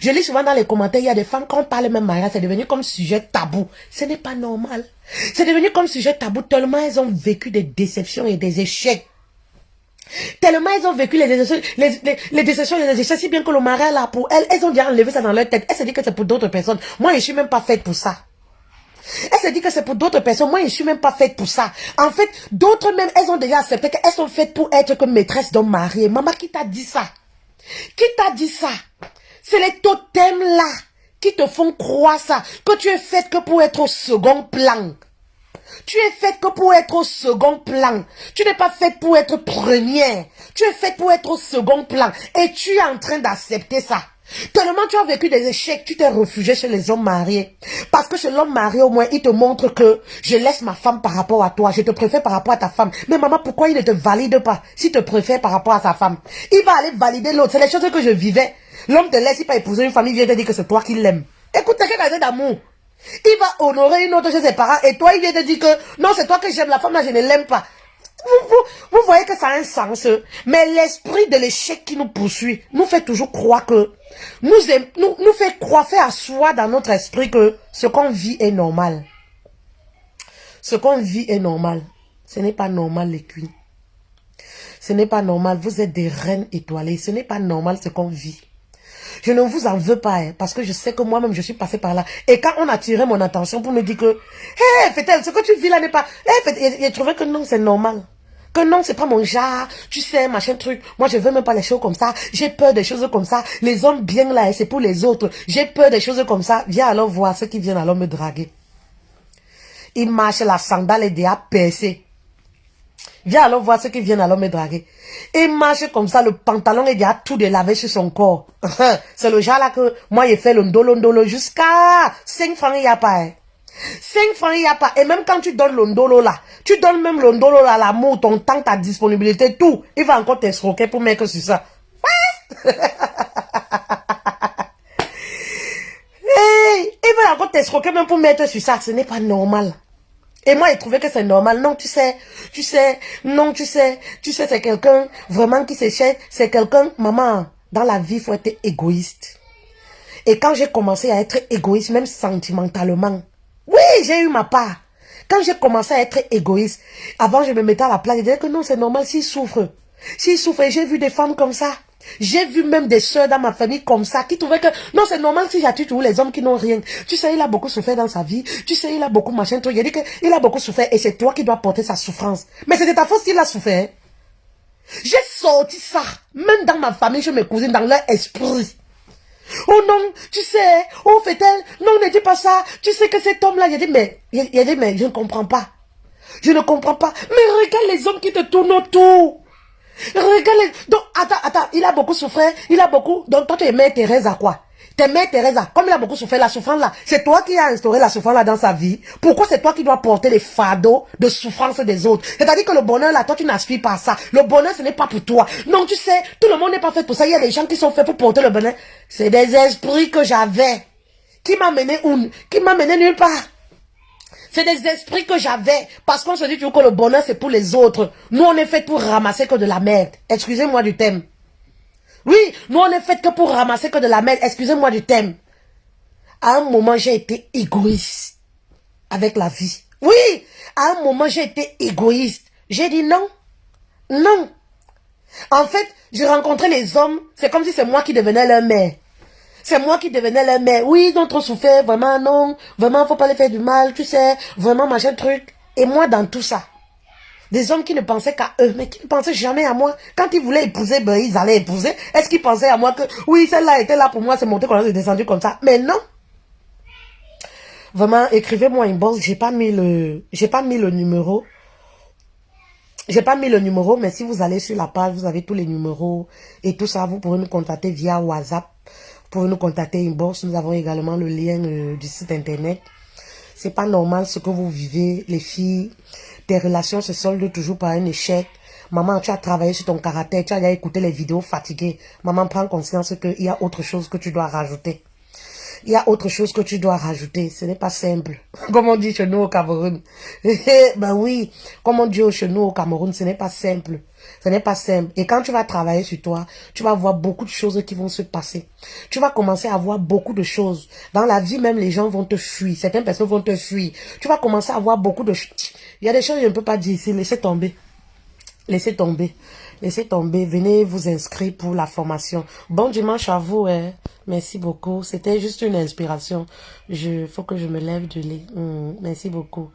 Je lis souvent dans les commentaires, il y a des femmes, quand on parle même mariage, c'est devenu comme sujet tabou. Ce n'est pas normal. C'est devenu comme sujet tabou tellement elles ont vécu des déceptions et des échecs. Tellement elles ont vécu les déceptions, les déceptions et les échecs, si bien que le mariage là, pour elles, elles ont déjà enlevé ça dans leur tête. Elles se disent que c'est pour d'autres personnes. Moi, je ne suis même pas faite pour ça. Elle se dit que c'est pour d'autres personnes. Moi, je ne suis même pas faite pour ça. En fait, d'autres même, elles ont déjà accepté qu'elles sont faites pour être comme maîtresse d'un marié. Maman, qui t'a dit ça? Qui t'a dit ça? C'est les totems là qui te font croire ça. Que tu es faite que pour être au second plan. Tu es faite que pour être au second plan. Tu n'es pas faite pour être première. Tu es faite pour être au second plan. Et tu es en train d'accepter ça. Tellement tu as vécu des échecs, tu t'es réfugié chez les hommes mariés. Parce que chez l'homme marié, au moins, il te montre que je laisse ma femme par rapport à toi. Je te préfère par rapport à ta femme. Mais maman, pourquoi il ne te valide pas s'il te préfère par rapport à sa femme? Il va aller valider l'autre. C'est les choses que je vivais. L'homme te laisse, il va épouser une famille, il vient te dire que c'est toi qui l'aimes. Écoute, t'as quel d'amour. Il va honorer une autre chez ses parents et toi, il vient te dire que non, c'est toi que j'aime, la femme là, je ne l'aime pas. Vous voyez que ça a un sens. Mais l'esprit de l'échec qui nous poursuit nous fait toujours croire que nous fait croire, fait asseoir dans notre esprit que ce qu'on vit est normal. Ce qu'on vit est normal. Ce n'est pas normal les queens. Ce n'est pas normal. Vous êtes des reines étoilées. Ce n'est pas normal ce qu'on vit. Je ne vous en veux pas, hein, parce que je sais que moi-même, je suis passée par là. Et quand on a tiré mon attention pour me dire que, hé, Fetel, ce que tu vis là n'est pas... Hé, j'ai trouvé que non, c'est normal. Que non, c'est pas mon genre, tu sais, machin truc. Moi, je veux même pas les choses comme ça. J'ai peur des choses comme ça. Les hommes bien là, c'est pour les autres. J'ai peur des choses comme ça. Viens alors voir ceux qui viennent alors me draguer. Ils marchent, la sandale est déjà percée. Viens alors voir ceux qui viennent alors me draguer. Il marche comme ça, le pantalon est déjà tout délavé sur son corps. C'est le genre là que moi, j'ai fait le ndolo jusqu'à 5 francs, il n'y a pas. Hein. 5 francs, il n'y a pas. Et même quand tu donnes le ndolo là, tu donnes même le ndolo là, l'amour, ton temps, ta disponibilité, tout. Il va encore t'escroquer pour mettre sur ça. Hey, il va encore t'escroquer même pour mettre sur ça. Ce n'est pas normal. Et moi, il trouvait que c'est normal. Non, tu sais, non, tu sais, c'est quelqu'un vraiment qui s'échelle. C'est quelqu'un, maman, dans la vie, il faut être égoïste. Et quand j'ai commencé à être égoïste, même sentimentalement, oui, j'ai eu ma part. Quand j'ai commencé à être égoïste, avant, je me mettais à la place, je disais que non, c'est normal s'il souffre. S'il souffre, et j'ai vu des femmes comme ça. J'ai vu même des soeurs dans ma famille comme ça qui trouvaient que non, c'est normal si j'attire tous les hommes qui n'ont rien. Tu sais, il a beaucoup souffert dans sa vie. Tu sais, il a beaucoup machin. Il a dit qu'il a beaucoup souffert et c'est toi qui dois porter sa souffrance. Mais c'était ta faute s'il a souffert. J'ai sorti ça. Même dans ma famille, je me cousine dans leur esprit. Oh non, tu sais, oh fait-elle, non, ne dis pas ça. Tu sais que cet homme-là, il a dit, mais je ne comprends pas. Je ne comprends pas. Mais regarde les hommes qui te tournent autour. Regarde, donc, attends, il a beaucoup souffert, il a beaucoup, donc toi tu es mère Thérèse à quoi? T'es mère Thérèse, comme il a beaucoup souffert, la souffrance là, c'est toi qui as instauré la souffrance là dans sa vie. Pourquoi c'est toi qui dois porter les fardeaux de souffrance des autres? C'est-à-dire que le bonheur là, toi tu n'aspires pas à ça. Le bonheur ce n'est pas pour toi. Non, tu sais, tout le monde n'est pas fait pour ça. Il y a des gens qui sont faits pour porter le bonheur. C'est des esprits que j'avais, qui m'a mené nulle part. C'est des esprits que j'avais. Parce qu'on se dit toujours que le bonheur, c'est pour les autres. Nous, on est fait pour ramasser que de la merde. Excusez-moi du thème. Oui, nous, on est fait que pour ramasser que de la merde. Excusez-moi du thème. À un moment, j'ai été égoïste avec la vie. Oui, à un moment, j'ai été égoïste. J'ai dit non. Non. En fait, j'ai rencontré les hommes. C'est comme si c'est moi qui devenais leur mère. C'est moi qui devenais leur mère. Oui, ils ont trop souffert, vraiment, non. Vraiment, faut pas les faire du mal, tu sais. Vraiment, machin truc. Et moi, dans tout ça, des hommes qui ne pensaient qu'à eux, mais qui ne pensaient jamais à moi. Quand ils voulaient épouser, ben, ils allaient épouser. Est-ce qu'ils pensaient à moi que, oui, celle-là était là pour moi, c'est monté comme ça, c'est descendu comme ça. Mais non. Vraiment, écrivez-moi une box. J'ai pas mis le numéro. J'ai pas mis le numéro, mais si vous allez sur la page, vous avez tous les numéros et tout ça. Vous pouvez nous contacter via WhatsApp. Vous pouvez nous contacter inbox. Nous avons également le lien du site internet. C'est pas normal ce que vous vivez, les filles. Tes relations se soldent toujours par un échec. Maman, tu as travaillé sur ton caractère, tu as déjà écouté les vidéos fatiguées. Maman, prends conscience qu'il y a autre chose que tu dois rajouter. Il y a autre chose que tu dois rajouter. Ce n'est pas simple. Comme on dit chez nous au Cameroun. Ben oui, comme on dit chez nous au Cameroun, ce n'est pas simple. Ce n'est pas simple. Et quand tu vas travailler sur toi, tu vas voir beaucoup de choses qui vont se passer. Tu vas commencer à voir beaucoup de choses. Dans la vie même, les gens vont te fuir. Certaines personnes vont te fuir. Tu vas commencer à voir beaucoup de choses. Il y a des choses que je ne peux pas dire ici. Laissez tomber. Laissez tomber. Laissez tomber. Venez vous inscrire pour la formation. Bon dimanche à vous. Hein. Merci beaucoup. C'était juste une inspiration. Faut que je me lève du lit. Merci beaucoup.